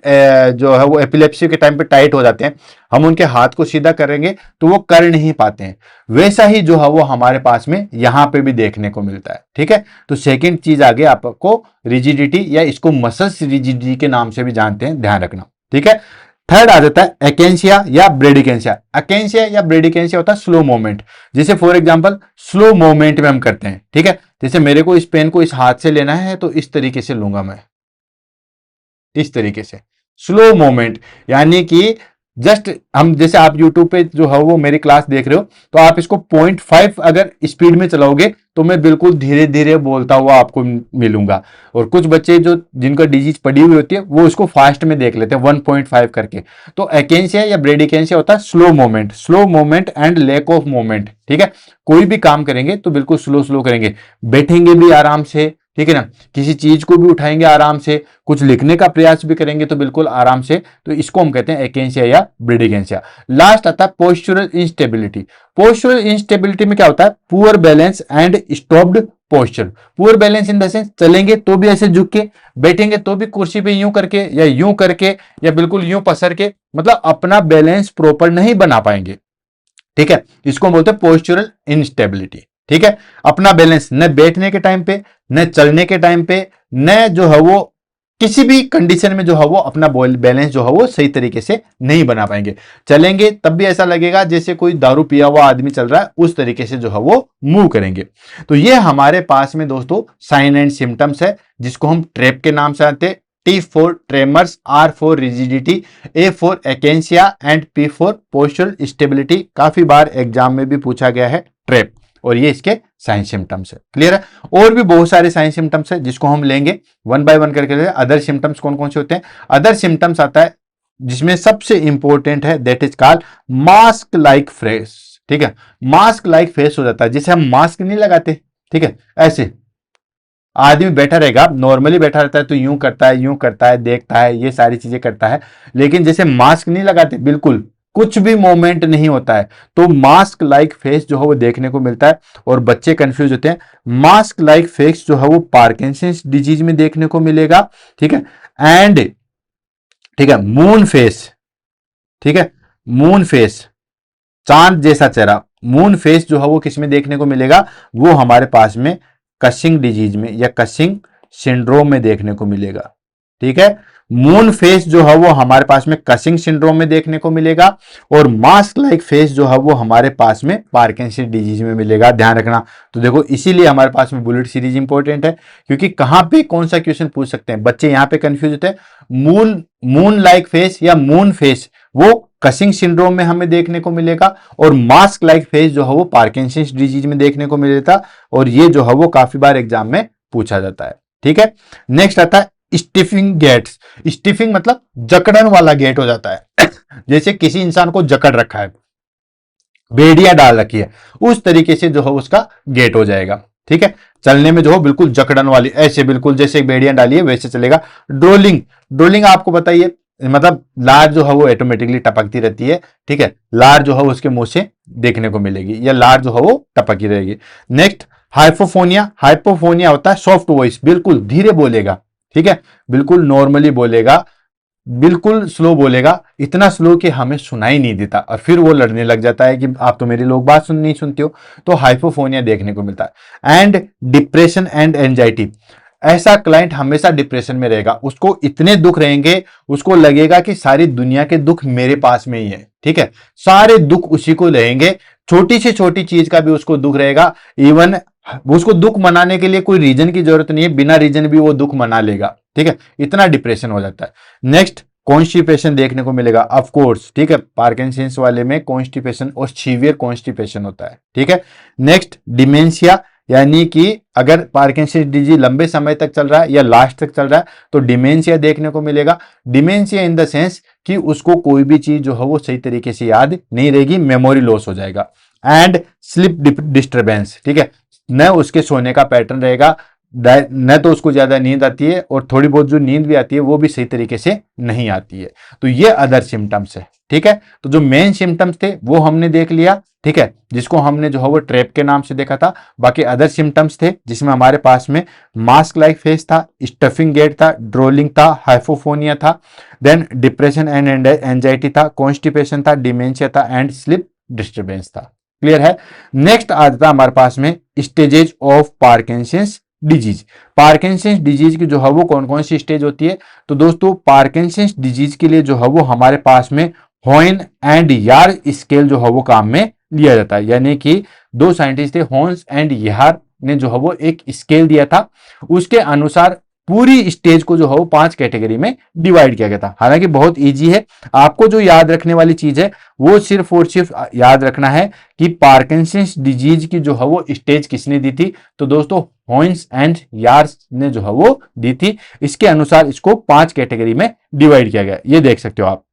जो है वो एपिलेप्सी के टाइम पे टाइट हो जाते हैं, हम उनके हाथ को सीधा करेंगे तो वो कर नहीं पाते हैं, वैसा ही जो है वो हमारे पास में यहां पे भी देखने को मिलता है। ठीक है, तो सेकंड चीज आगे आपको रिजिडिटी, या इसको मसल्स रिजिडिटी के नाम से भी जानते हैं, ध्यान रखना। ठीक है, थर्ड आ जाता है एकेंसिया या ब्रेडिकेंसिया। एकेंसिया या ब्रेडिकेंसिया होता है स्लो मूवमेंट, जैसे फॉर एग्जांपल स्लो मूवमेंट में हम करते हैं। ठीक है, जैसे मेरे को इस पेन को इस हाथ से लेना है तो इस तरीके से लूंगा मैं, इस तरीके से स्लो मूवमेंट, यानी कि जस्ट हम, जैसे आप YouTube पे जो है वो मेरी क्लास देख रहे हो तो आप इसको 0.5 अगर स्पीड में चलाओगे तो मैं बिल्कुल धीरे धीरे बोलता हुआ आपको मिलूंगा, और कुछ बच्चे जो जिनका डिजीज पड़ी हुई होती है वो उसको फास्ट में देख लेते हैं 1.5 करके। तो एकेंसिया या ब्रेडिकेंसिया होता है slow movement, slow movement and lack of movement. ठीक है, कोई भी काम करेंगे तो बिल्कुल स्लो स्लो करेंगे, बैठेंगे भी आराम से, ठीक है ना। किसी चीज को भी उठाएंगे आराम से, कुछ लिखने का प्रयास भी करेंगे तो बिल्कुल आराम से, तो इसको हम कहते हैं एकेंसिया या ब्रीडिगेंसिया। लास्ट आता है पोस्चरल इंस्टेबिलिटी। पोस्चरल इंस्टेबिलिटी में क्या होता है, poor balance and stopped posture. Poor balance in the sense, चलेंगे तो भी ऐसे झुक के, बैठेंगे तो भी कुर्सी पे यूं करके या यूं करके या बिल्कुल यूं पसर के, मतलब अपना बैलेंस प्रॉपर नहीं बना पाएंगे। ठीक है, इसको हम बोलते हैं पोस्चरल इंस्टेबिलिटी। ठीक है, अपना बैलेंस न बैठने के टाइम पे, न चलने के टाइम पे, न जो है वो किसी भी कंडीशन में जो है वो अपना बैलेंस जो है वो सही तरीके से नहीं बना पाएंगे। चलेंगे तब भी ऐसा लगेगा जैसे कोई दारू पिया हुआ आदमी चल रहा है, उस तरीके से जो है वो मूव करेंगे। तो ये हमारे पास में दोस्तों साइन एंड सिम्टम्स है, जिसको हम ट्रैप के नाम से आते हैं। T for tremors, R for rigidity, A for akinesia and P for postural stability. काफी बार एग्जाम में भी पूछा गया है ट्रैप, और ये इसके साइन सिम्टम्स है। क्लियर है। और भी बहुत सारे साइन सिम्टम्स है जिसको हम लेंगे वन बाय वन करके। अदर सिम्टम्स कौन कौन से होते हैं, अदर सिम्टम्स आता है जिसमें सबसे इंपॉर्टेंट है, that is called mask like face. ठीक है, मास्क लाइक फेस हो जाता है, जैसे हम मास्क नहीं लगाते, ठीक है, ऐसे आदमी बैठा रहेगा, नॉर्मली बैठा रहता है तो यूं करता है, यूं करता है, देखता है, ये सारी चीजें करता है, लेकिन जैसे मास्क नहीं लगाते, बिल्कुल कुछ भी मूवमेंट नहीं होता है, तो मास्क लाइक फेस जो है वो देखने को मिलता है। और बच्चे कंफ्यूज होते हैं, मास्क लाइक फेस जो है वो पार्किंसंस डिजीज में देखने को मिलेगा। ठीक है, एंड ठीक है, मून फेस, ठीक है, मून फेस, चांद जैसा चेहरा, मून फेस जो है वो किस में देखने को मिलेगा, वो हमारे पास में कशिंग डिजीज में या कशिंग सिंड्रोम में देखने को मिलेगा। ठीक है, मून फेस जो है वो हमारे पास में कशिंग सिंड्रोम में देखने को मिलेगा, और मास्क लाइक फेस जो है वो हमारे पास में पार्किंसन डिजीज में मिलेगा। ध्यान रखना। तो देखो, इसीलिए हमारे पास में बुलेट सीरीज इंपॉर्टेंट है, क्योंकि कहां पे कौन सा क्वेश्चन पूछ सकते हैं बच्चे, यहां पे कंफ्यूज होते हैं। मून लाइक फेस या मून फेस वो कशिंग सिंड्रोम में हमें देखने को मिलेगा, और मास्क लाइक फेस जो है वो पार्किंसंस डिजीज में देखने को मिलेगा, और ये जो है वो काफी बार एग्जाम में पूछा जाता है। ठीक है, नेक्स्ट आता है स्टिफिंग गेट्स। स्टिफिंग मतलब जकड़न वाला गेट हो जाता है जैसे किसी इंसान को जकड़ रखा है, बेड़ियां डाल रखी है, उस तरीके से जो है उसका गेट हो जाएगा। ठीक है, चलने में जो हो बिल्कुल जकड़न वाली, ऐसे बिल्कुल जैसे बेड़ियां डाली है वैसे चलेगा। ड्रोलिंग, ड्रोलिंग आपको बताइए, मतलब लार जो है वो ऑटोमेटिकली टपकती रहती है। ठीक है, लार जो है उसके मुंह से देखने को मिलेगी, या लार जो है वो टपकी रहेगी। नेक्स्ट हाइपोफोनिया। हाइपोफोनिया होता है सॉफ्ट वॉइस, बिल्कुल धीरे बोलेगा। ठीक है, बिल्कुल नॉर्मली बोलेगा, बिल्कुल स्लो बोलेगा, इतना स्लो कि हमें सुनाई नहीं देता, और फिर वो लड़ने लग जाता है कि आप तो मेरी लोग बात नहीं सुनते हो। तो हाइपोफोनिया देखने को मिलता है। एंड डिप्रेशन एंड एंजाइटी, ऐसा क्लाइंट हमेशा डिप्रेशन में रहेगा, उसको इतने दुख रहेंगे, उसको लगेगा कि सारी दुनिया के दुख मेरे पास में ही है। ठीक है, सारे दुख उसी को रहेंगे, छोटी से छोटी चीज का भी उसको दुख रहेगा। इवन उसको दुख मनाने के लिए कोई रीजन की जरूरत नहीं है, बिना रीजन भी वो दुख मना लेगा। ठीक है, इतना डिप्रेशन हो जाता है। नेक्स्ट कॉन्स्टिपेशन देखने को मिलेगा, ऑफ कोर्स। ठीक है, पार्किंसंस वाले में कॉन्स्टिपेशन और सीवियर कॉन्स्टिपेशन होता है। ठीक है, नेक्स्ट डिमेंशिया, यानी कि अगर पार्किंसंस डिजीज लंबे समय तक चल रहा है या लास्ट तक चल रहा है तो डिमेंशिया देखने को मिलेगा। डिमेंशिया इन द सेंस कि उसको कोई भी चीज जो है वो सही तरीके से याद नहीं रहेगी, मेमोरी लॉस हो जाएगा। एंड स्लीप डिस्टर्बेंस, ठीक है, न उसके सोने का पैटर्न रहेगा, न तो उसको ज्यादा नींद आती है, और थोड़ी बहुत जो नींद भी आती है वो भी सही तरीके से नहीं आती है। तो ये अदर सिम्टम्स है। ठीक है, तो जो मेन सिम्टम्स थे वो हमने देख लिया। ठीक है, जिसको हमने जो है वो ट्रैप के नाम से देखा था। बाकी अदर सिम्टम्स थे जिसमें हमारे पास में मास्क लाइक फेस था, स्टफिंग गेट था, ड्रोलिंग था, हाइपोफोनिया था, देन डिप्रेशन एंड एंजाइटी था, कॉन्स्टिपेशन था, डिमेंशिया था, एंड स्लीप डिस्टर्बेंस था। क्लियर है। नेक्स्ट आता था हमारे पास में stages of Parkinson's disease. Parkinson's disease की जो है वो कौन कौन सी स्टेज होती है, तो दोस्तों पार्किंसंस डिजीज के लिए जो है वो हमारे पास में होइन एंड यार स्केल जो है वो काम में लिया जाता है। यानी कि दो साइंटिस्ट थे, होन्स एंड यार ने जो है वो एक स्केल दिया था, उसके अनुसार पूरी स्टेज को जो है वो 5 कैटेगरी में डिवाइड किया गया था। हालांकि बहुत इजी है, आपको जो याद रखने वाली चीज है वो सिर्फ और सिर्फ याद रखना है कि पार्किंसंस डिजीज की जो है वो स्टेज किसने दी थी, तो दोस्तों होइन्स एंड यार्स ने जो है वो दी थी। इसके अनुसार इसको 5 कैटेगरी में डिवाइड किया गया, ये देख सकते हो आप।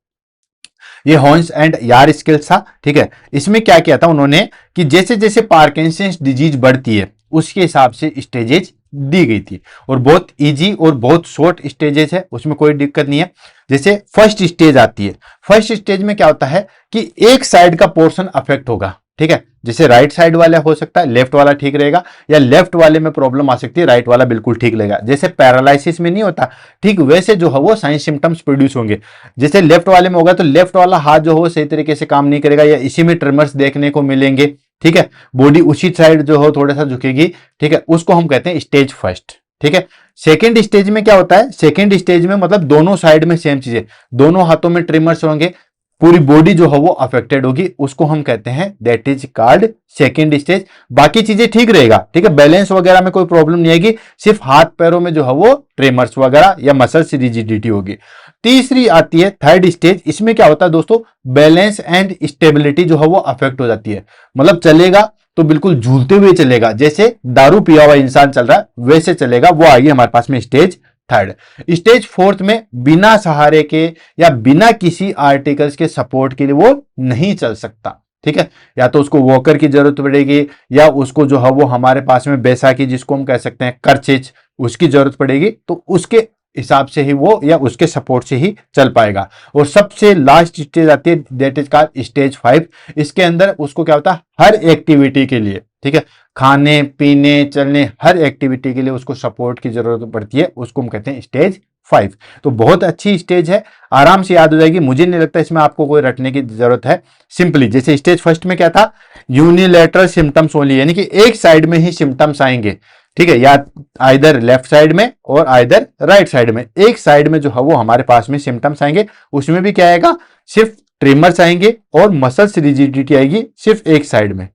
ये होइन्स एंड यार स्केल था। ठीक है, इसमें क्या किया था उन्होंने कि जैसे जैसे पार्किंसंस डिजीज बढ़ती है उसके हिसाब से स्टेजेज दी गई थी। और बहुत इजी और बहुत शॉर्ट स्टेजेस है, उसमें कोई दिक्कत नहीं है। जैसे फर्स्ट स्टेज आती है, फर्स्ट स्टेज में क्या होता है कि एक साइड का पोर्शन अफेक्ट होगा, ठीक है। जैसे राइट साइड वाला हो सकता है लेफ्ट वाला ठीक रहेगा, या लेफ्ट वाले में प्रॉब्लम आ सकती है राइट वाला बिल्कुल ठीक रहेगा। जैसे पैरालिसिस में नहीं होता, ठीक वैसे जो है वो साइन सिम्टम्स प्रोड्यूस होंगे। जैसे लेफ्ट वाले में होगा तो लेफ्ट वाला हाथ जो हो सही तरीके से काम नहीं करेगा, या इसी में ट्रिमर्स देखने को मिलेंगे, ठीक है। बॉडी उसी साइड जो हो थोड़ा सा झुकेगी, ठीक है, उसको हम कहते हैं स्टेज फर्स्ट, ठीक है। सेकेंड स्टेज में क्या होता है, सेकेंड स्टेज में मतलब दोनों साइड में सेम चीजें, दोनों हाथों में ट्रिमर्स होंगे, पूरी बॉडी जो है वो अफेक्टेड होगी, उसको हम कहते हैं that is called second stage. बाकी चीजें ठीक रहेगा, ठीक है, बैलेंस वगैरह में कोई प्रॉब्लम नहीं आएगी, सिर्फ हाथ पैरों में जो है वो ट्रेमर्स वगैरह या मसल्स रिजिडिटी होगी। तीसरी आती है थर्ड स्टेज। इसमें क्या होता है दोस्तों, बैलेंस एंड स्टेबिलिटी जो है वो अफेक्ट हो जाती है, मतलब चलेगा तो बिल्कुल झूलते हुए चलेगा, जैसे दारू पिया हुआ इंसान चल रहा है वैसे चलेगा, वो आएगी हमारे पास में स्टेज थर्ड। स्टेज फोर्थ में बिना सहारे के या बिना किसी आर्टिकल्स के सपोर्ट के लिए वो नहीं चल सकता, ठीक है। या तो उसको वॉकर की जरूरत पड़ेगी, या उसको जो है वो हमारे पास में बैसाखी जिसको हम कह सकते हैं करचिच, उसकी जरूरत पड़ेगी, तो उसके हिसाब से ही वो या उसके सपोर्ट से ही चल पाएगा। और सबसे लास्ट स्टेज आती है दैट इज कॉल्ड स्टेज 5। इसके अंदर उसको क्या होता है, हर एक्टिविटी के लिए, ठीक है, खाने पीने चलने हर एक्टिविटी के लिए उसको सपोर्ट की जरूरत पड़ती है, उसको हम कहते हैं स्टेज 5। तो बहुत अच्छी स्टेज है, आराम से याद हो जाएगी, मुझे नहीं लगता इसमें आपको कोई रटने की जरूरत है। सिंपली जैसे स्टेज फर्स्ट में क्या था, यूनिलेटरल सिम्टम्स ओनली, यानी कि एक साइड में ही सिम्टम्स आएंगे, ठीक है, या आइदर लेफ्ट साइड में और आइदर राइट साइड में, एक साइड में जो है वो हमारे पास में सिम्टम्स आएंगे। उसमें भी क्या आएगा, सिर्फ ट्रिमर्स आएंगे और मसल्स रिजिडिटी आएगी सिर्फ एक साइड में।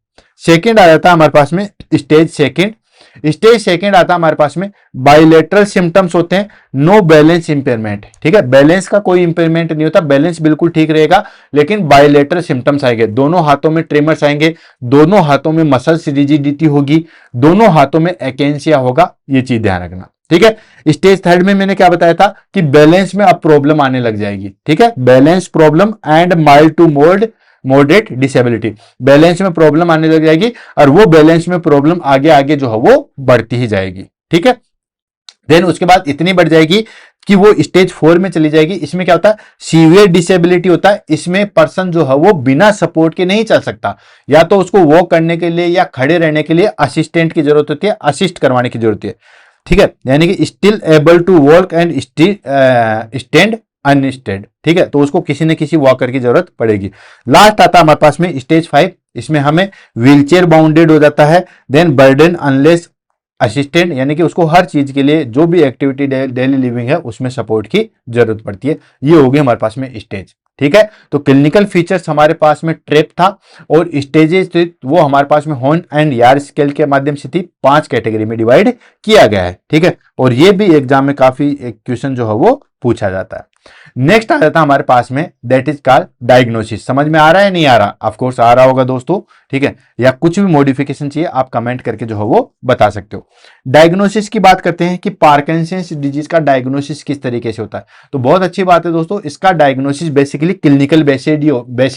सेकेंड आ जाता है हमारे पास में स्टेज सेकेंड। स्टेज सेकेंड आता है हमारे पास में बाइलेटरल सिम्टम्स होते हैं, नो बैलेंस इंपेयरमेंट, ठीक है, बैलेंस का कोई इंपेयरमेंट नहीं होता, बैलेंस बिल्कुल ठीक रहेगा, लेकिन बाइलेटरल सिम्टम्स आएंगे, दोनों हाथों में ट्रेमर्स आएंगे, दोनों हाथों में मसल्स रिजिडिटी होगी, दोनों हाथों में एकेंसिया होगा, ये चीज ध्यान रखना, ठीक है। स्टेज थर्ड में मैंने क्या बताया था कि बैलेंस में अब प्रॉब्लम आने लग जाएगी, ठीक है, balance problem and mild to moderate disability, balance में प्रॉब्लम आने लग जाएगी, और वो बैलेंस में प्रॉब्लम आगे आगे जो है वो बढ़ती ही जाएगी, ठीक है। देन उसके बाद इतनी बढ़ जाएगी कि वो स्टेज 4 में चली जाएगी। इसमें क्या होता है, सीवियर डिसेबिलिटी होता है, इसमें पर्सन जो है वो बिना सपोर्ट के नहीं चल सकता, या तो उसको वॉक करने के लिए या खड़े रहने के लिए असिस्टेंट की जरूरत होती है, असिस्ट करवाने की जरूरत है, ठीक है, यानी कि still able to walk and stand unsteady, ठीक है, तो उसको किसी न किसी वॉकर की जरूरत पड़ेगी। लास्ट आता है हमारे पास में स्टेज 5, इसमें हमें व्हीलचेयर बाउंडेड हो जाता है, देन बर्डन अनलेस असिस्टेंट, यानी कि उसको हर चीज के लिए जो भी एक्टिविटी डेली लिविंग है उसमें सपोर्ट की जरूरत पड़ती है। ये होगी हमारे पास में स्टेज, ठीक है। तो क्लिनिकल फीचर्स हमारे पास में ट्रेप था, और स्टेजेस वो हमारे पास में हॉर्न एंड यार स्केल के माध्यम से थी, 5 कैटेगरी में डिवाइड किया गया है, ठीक है। और ये भी एग्जाम में काफी एक क्वेश्चन जो है वो पूछा जाता है। नेक्स्ट आ जाता है हमारे पास में दैट इज कॉल्ड डायग्नोसिस। समझ में आ रहा है नहीं आ रहा, ऑफ कोर्स आ रहा होगा दोस्तों, ठीक है, या कुछ भी मॉडिफिकेशन चाहिए आप कमेंट करके जो है वो बता सकते हो। डायग्नोसिस की बात करते हैं कि पार्किंसंस डिजीज का डायग्नोसिस किस तरीके से होता है, तो बहुत अच्छी बात है दोस्तों, इसका डायग्नोसिस बेसिकली क्लिनिकल बेसिस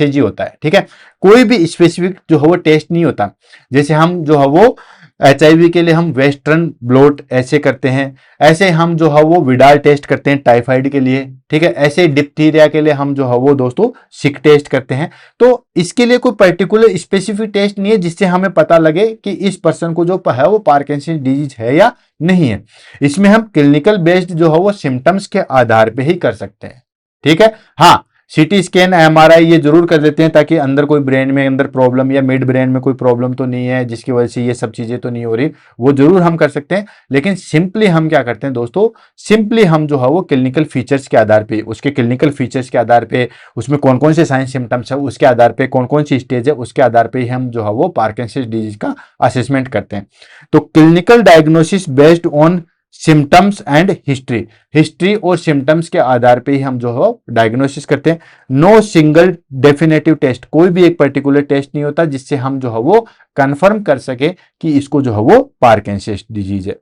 ही होता है, ठीक है, कोई भी स्पेसिफिक जो है वो टेस्ट नहीं होता। जैसे हम जो है वो HIV के लिए हम वेस्टर्न ब्लॉट ऐसे करते हैं, ऐसे हम जो है वो विडाल टेस्ट करते हैं टाइफाइड के लिए, ठीक है, ऐसे डिप्थीरिया के लिए हम जो है वो दोस्तों सिक टेस्ट करते हैं। तो इसके लिए कोई पर्टिकुलर स्पेसिफिक टेस्ट नहीं है जिससे हमें पता लगे कि इस पर्सन को जो है वो पार्किंसन डिजीज है या नहीं है। इसमें हम क्लिनिकल बेस्ड जो है वो सिम्टम्स के आधार पर ही कर सकते हैं, ठीक है। हाँ, सीटी स्कैन MRI ये जरूर कर देते हैं ताकि अंदर कोई ब्रेन में अंदर प्रॉब्लम या मिड ब्रेन में कोई प्रॉब्लम तो नहीं है जिसकी वजह से ये सब चीजें तो नहीं हो रही, वो जरूर हम कर सकते हैं। लेकिन सिंपली हम क्या करते हैं दोस्तों, सिंपली हम जो है वो क्लिनिकल फीचर्स के आधार पे, उसके क्लिनिकल फीचर्स के आधार पे, उसमें कौन कौन से साइन सिम्टम्स है उसके आधार पे, कौन कौन सी स्टेज है उसके आधार पे हम जो है वो पार्किंसन डिजीज का असेसमेंट करते हैं। तो clinical diagnosis based on symptoms and history और सिम्टम्स के आधार पे ही हम जो है डायग्नोसिस करते हैं। नो सिंगल डेफिनेटिव टेस्ट, कोई भी एक पर्टिकुलर टेस्ट नहीं होता जिससे हम जो है वो कंफर्म कर सके कि इसको जो है वो पार्किंसन डिजीज है।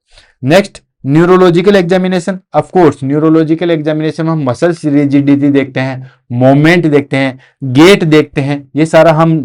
Next, neurological examination. Of course neurological examination में हम मसल्स रिजिडिटी देखते हैं, मोमेंट देखते हैं, गेट देखते हैं, ये सारा हम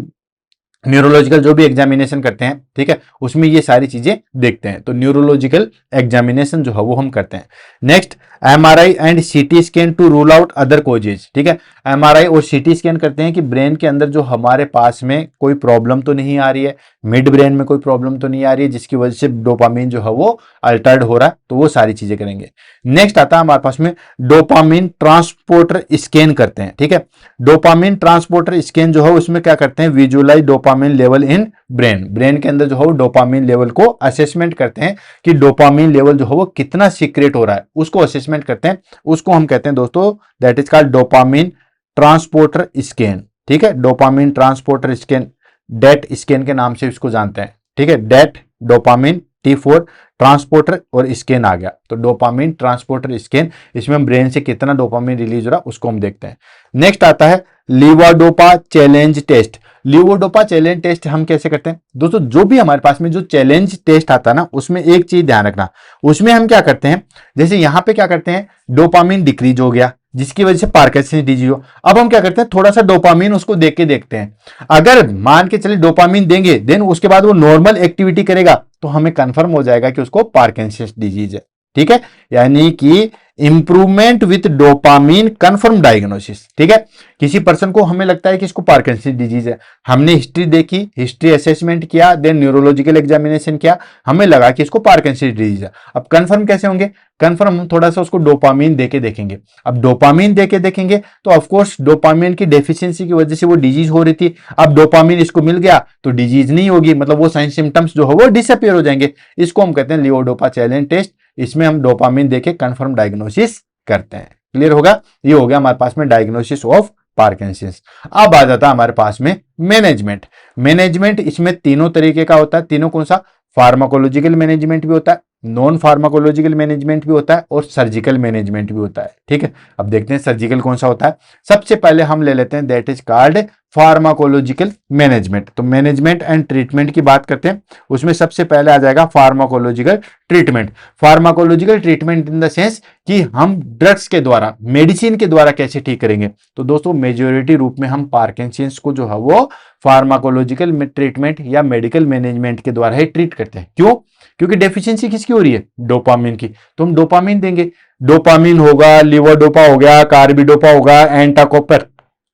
न्यूरोलॉजिकल जो भी एग्जामिनेशन करते हैं, ठीक है, उसमें ये सारी चीजें देखते हैं। तो न्यूरोलॉजिकल एग्जामिनेशन जो है वो हम करते हैं। Next, MRI and CT scan to rule out other causes, ठीक है। एमआरआई और सीटी स्कैन करते हैं कि ब्रेन के अंदर जो हमारे पास में कोई प्रॉब्लम तो नहीं आ रही है, मिड ब्रेन में कोई प्रॉब्लम तो नहीं आ रही है जिसकी वजह से डोपामिन जो है वो अल्टर्ड हो रहा है, तो वो सारी चीजें करेंगे। नेक्स्ट आता है हमारे पास में डोपामिन ट्रांसपोर्टर स्कैन करते हैं, ठीक है। डोपामिन ट्रांसपोर्टर स्कैन जो है उसमें क्या करते हैं, visualise dopamine level in brain, brain के अंदर जो है वो डोपामिन लेवल को असेसमेंट करते हैं कि डोपामिन लेवल जो है वो कितना सीक्रेट हो रहा है, उसको असेसमेंट करते हैं। उसको हम कहते हैं दोस्तों, that is called dopamine transporter scan, ठीक है। Dopamine transporter scan, DAT scan के नाम से इसको जानते हैं, ठीक है। डेट, डोपामिन, T4 ट्रांसपोर्टर और स्कैन आ गया, तो डोपामिन ट्रांसपोर्टर स्कैन, इसमें हम ब्रेन से कितना डोपामिन रिलीज हो रहा है उसको हम देखते हैं। नेक्स्ट आता है levodopa challenge test. Levodopa challenge test हम कैसे करते हैं दोस्तों, जो भी हमारे पास में जो चैलेंज टेस्ट आता है ना, उसमें एक चीज ध्यान रखना, उसमें हम क्या करते हैं, जैसे यहां पे क्या करते हैं, डोपामिन डिक्रीज हो गया जिसकी वजह से पार्किंसंस डिजीज हो। अब हम क्या करते हैं, थोड़ा सा डोपामिन उसको देख के देखते हैं, अगर मान के चले डोपामिन देंगे देन उसके बाद वो नॉर्मल एक्टिविटी करेगा तो हमें कंफर्म हो जाएगा कि उसको पार्किंसंस डिजीज है, ठीक है। यानी कि improvement with dopamine confirm diagnosis, ठीक है। किसी पर्सन को हमें लगता है कि इसको पार्किंसंस डिजीज है, हमने हिस्ट्री देखी, हिस्ट्री असेसमेंट किया, देन न्यूरोलॉजिकल एग्जामिनेशन किया, हमें लगा कि इसको पार्किंसंस डिजीज है। अब कंफर्म कैसे होंगे, कंफर्म हम थोड़ा सा उसको डोपामिन देके देखेंगे। अब डोपामिन देके देखेंगे तो ऑफ कोर्स डोपामिन की डेफिशिएंसी की वजह से वो डिजीज हो रही थी, अब डोपामिन इसको मिल गया तो डिजीज नहीं होगी, मतलब वो साइन सिम्टम्स जो है वो डिसअपीयर हो जाएंगे। इसको हम कहते हैं लीवोडोपा चैलेंज टेस्ट, इसमें हम डोपामिन देके कंफर्म डायग्नोसिस करते हैं। क्लियर होगा, ये हो गया हमारे पास में डायग्नोसिस ऑफ पार्किंसंस। अब आ जाता है हमारे पास में मैनेजमेंट। मैनेजमेंट इसमें तीनों तरीके का होता है, तीनों कौन सा, फार्माकोलॉजिकल मैनेजमेंट भी होता है, नॉन फार्माकोलॉजिकल मैनेजमेंट भी होता है और सर्जिकल मैनेजमेंट भी होता है, ठीक है। अब देखते हैं सर्जिकल कौन सा होता है। सबसे पहले हम ले लेते हैं that is called pharmacological management. तो मैनेजमेंट एंड ट्रीटमेंट की बात करते हैं, उसमें सबसे पहले आ जाएगा pharmacological treatment. Pharmacological treatment in the sense कि हम ड्रग्स के द्वारा, मेडिसिन के द्वारा कैसे ठीक करेंगे। तो दोस्तों मेजोरिटी रूप में हम पार्किंसंस को जो है वो फार्माकोलॉजिकल ट्रीटमेंट या मेडिकल मैनेजमेंट के द्वारा ही ट्रीट करते हैं। क्यों, क्योंकि डेफिशिएंसी किसकी हो रही है, डोपामिन की, तो हम डोपामिन देंगे। डोपामिन होगा, लीवोडोपा हो गया, कार्बिडोपा होगा, एंटाकोपर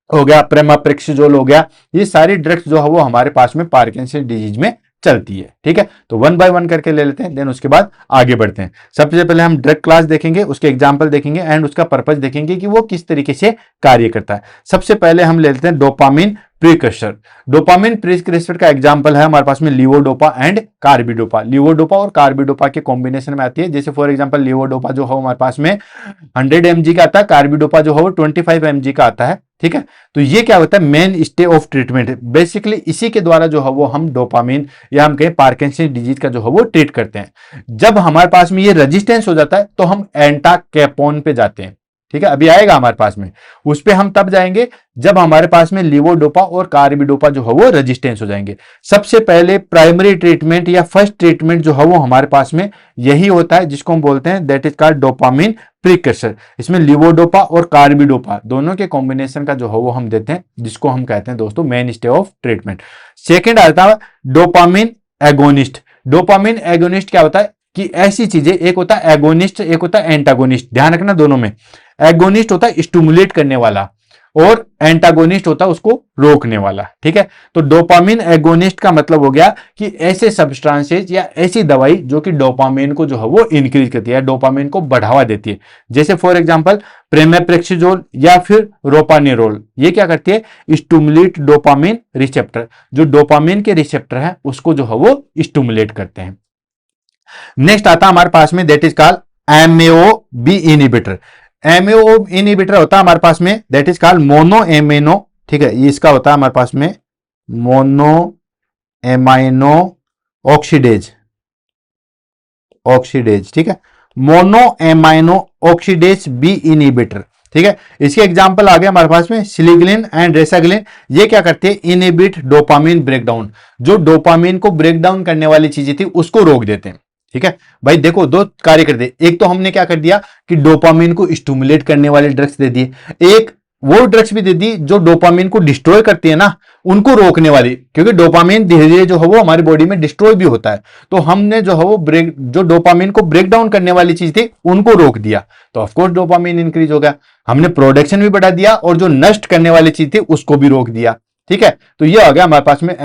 हो गया, प्रेमाप्रेक्सिजोल हो गया, ये सारी ड्रग्स जो है वो हमारे पास में पार्किंसंस डिजीज में चलती है, ठीक है। तो वन बाय वन करके ले लेते हैं, देन उसके बाद आगे बढ़ते हैं। सबसे पहले हम ड्रग क्लास देखेंगे, उसके एग्जांपल देखेंगे एंड उसका पर्पस देखेंगे कि वो किस तरीके से कार्य करता है। सबसे पहले हम ले लेते हैं डोपामिन प्रीकर्सर। डोपामिन प्रीकर्सर का एग्जांपल है हमारे पास में लीवोडोपा एंड कार्बिडोपा। लीवोडोपा और कार्बिडोपा के कॉम्बिनेशन में आती है, जैसे फॉर एग्जांपल लीवोडोपा जो है हमारे पास में 100 mg का आता है, कार्बिडोपा जो है वो 25 mg का आता है, ठीक है। तो ये क्या होता है, main stay of treatment, basically इसी के द्वारा जो है वो हम डोपामिन या हम कहें पार्किंसंस डिजीज का जो है वो ट्रीट करते हैं। जब हमारे पास में ये रेजिस्टेंस हो जाता है तो हम एंटाकेपोन पे जाते हैं, ठीक है। अभी आएगा हमारे पास में, उस पे हम तब जाएंगे जब हमारे पास में लीवोडोपा और कार्बिडोपा जो है वो रेजिस्टेंस हो जाएंगे। सबसे पहले प्राइमरी ट्रीटमेंट या फर्स्ट ट्रीटमेंट जो है वो हमारे पास में यही होता है, जिसको हम बोलते हैं that is called dopamine precursor. इसमें लीवोडोपा और कार्बिडोपा दोनों के कॉम्बिनेशन का जो है वो हम देते हैं, जिसको हम कहते हैं दोस्तों main stay of treatment. Second आता है डोपामिन एगोनिस्ट। डोपामिन एगोनिस्ट क्या होता है कि ऐसी चीजें, एक होता है एगोनिस्ट, एक होता है एंटागोनिस्ट, ध्यान रखना दोनों में। एगोनिस्ट होता है स्टिमुलेट करने वाला और एंटागोनिस्ट होता है उसको रोकने वाला, ठीक है। तो डोपामिन एगोनिस्ट का मतलब हो गया कि ऐसे सब्सटेंसेस या ऐसी दवाई जो कि डोपामिन को जो है वो इंक्रीज करती है, डोपामिन को बढ़ावा देती है, जैसे फॉर एग्जांपल प्रेमेप्रेक्सिजोल या फिर रोपानिरोल। ये क्या करती है, स्टिमुलेट डोपामिन रिसेप्टर, जो डोपामिन के रिसेप्टर है उसको जो है वो स्टिमुलेट करते हैं। नेक्स्ट आता हमारे पास में that is called MAO-B inhibitor. MAO inhibitor होता है हमारे पास में that is called mono amino, ठीक है। ये इसका होता है हमारे पास में मोनो एमाइनो ऑक्सीडेज, ठीक है। Mono amino oxidase B inhibitor, ठीक है। इसके एग्जांपल आ गए हमारे पास में सिलिग्लिन एंड रेसाग्लिन। ये क्या करते हैं, इनहिबिट डोपामिन ब्रेकडाउन, जो डोपामिन को ब्रेकडाउन करने वाली चीजें थी उसको रोक देते हैं, ठीक है। भाई देखो दो कार्य करते, एक तो हमने क्या कर दिया कि डोपामिन को स्टिमुलेट करने वाले ड्रग्स दे दिए, एक वो ड्रग्स भी दे दी जो डोपामिन को डिस्ट्रॉय करती है ना, उनको रोकने वाली, क्योंकि डोपामिन धीरे धीरे जो है वो हमारी बॉडी में डिस्ट्रॉय भी होता है, तो हमने जो है वो जो डोपामिन को ब्रेक डाउन करने वाली चीज थी उनको रोक दिया, तो ऑफकोर्स डोपामिन इंक्रीज हो गया। हमने प्रोडक्शन भी बढ़ा दिया और जो नष्ट करने वाली चीज थी उसको भी रोक दिया। ठीक है, तो ये आ गया हमारे पास में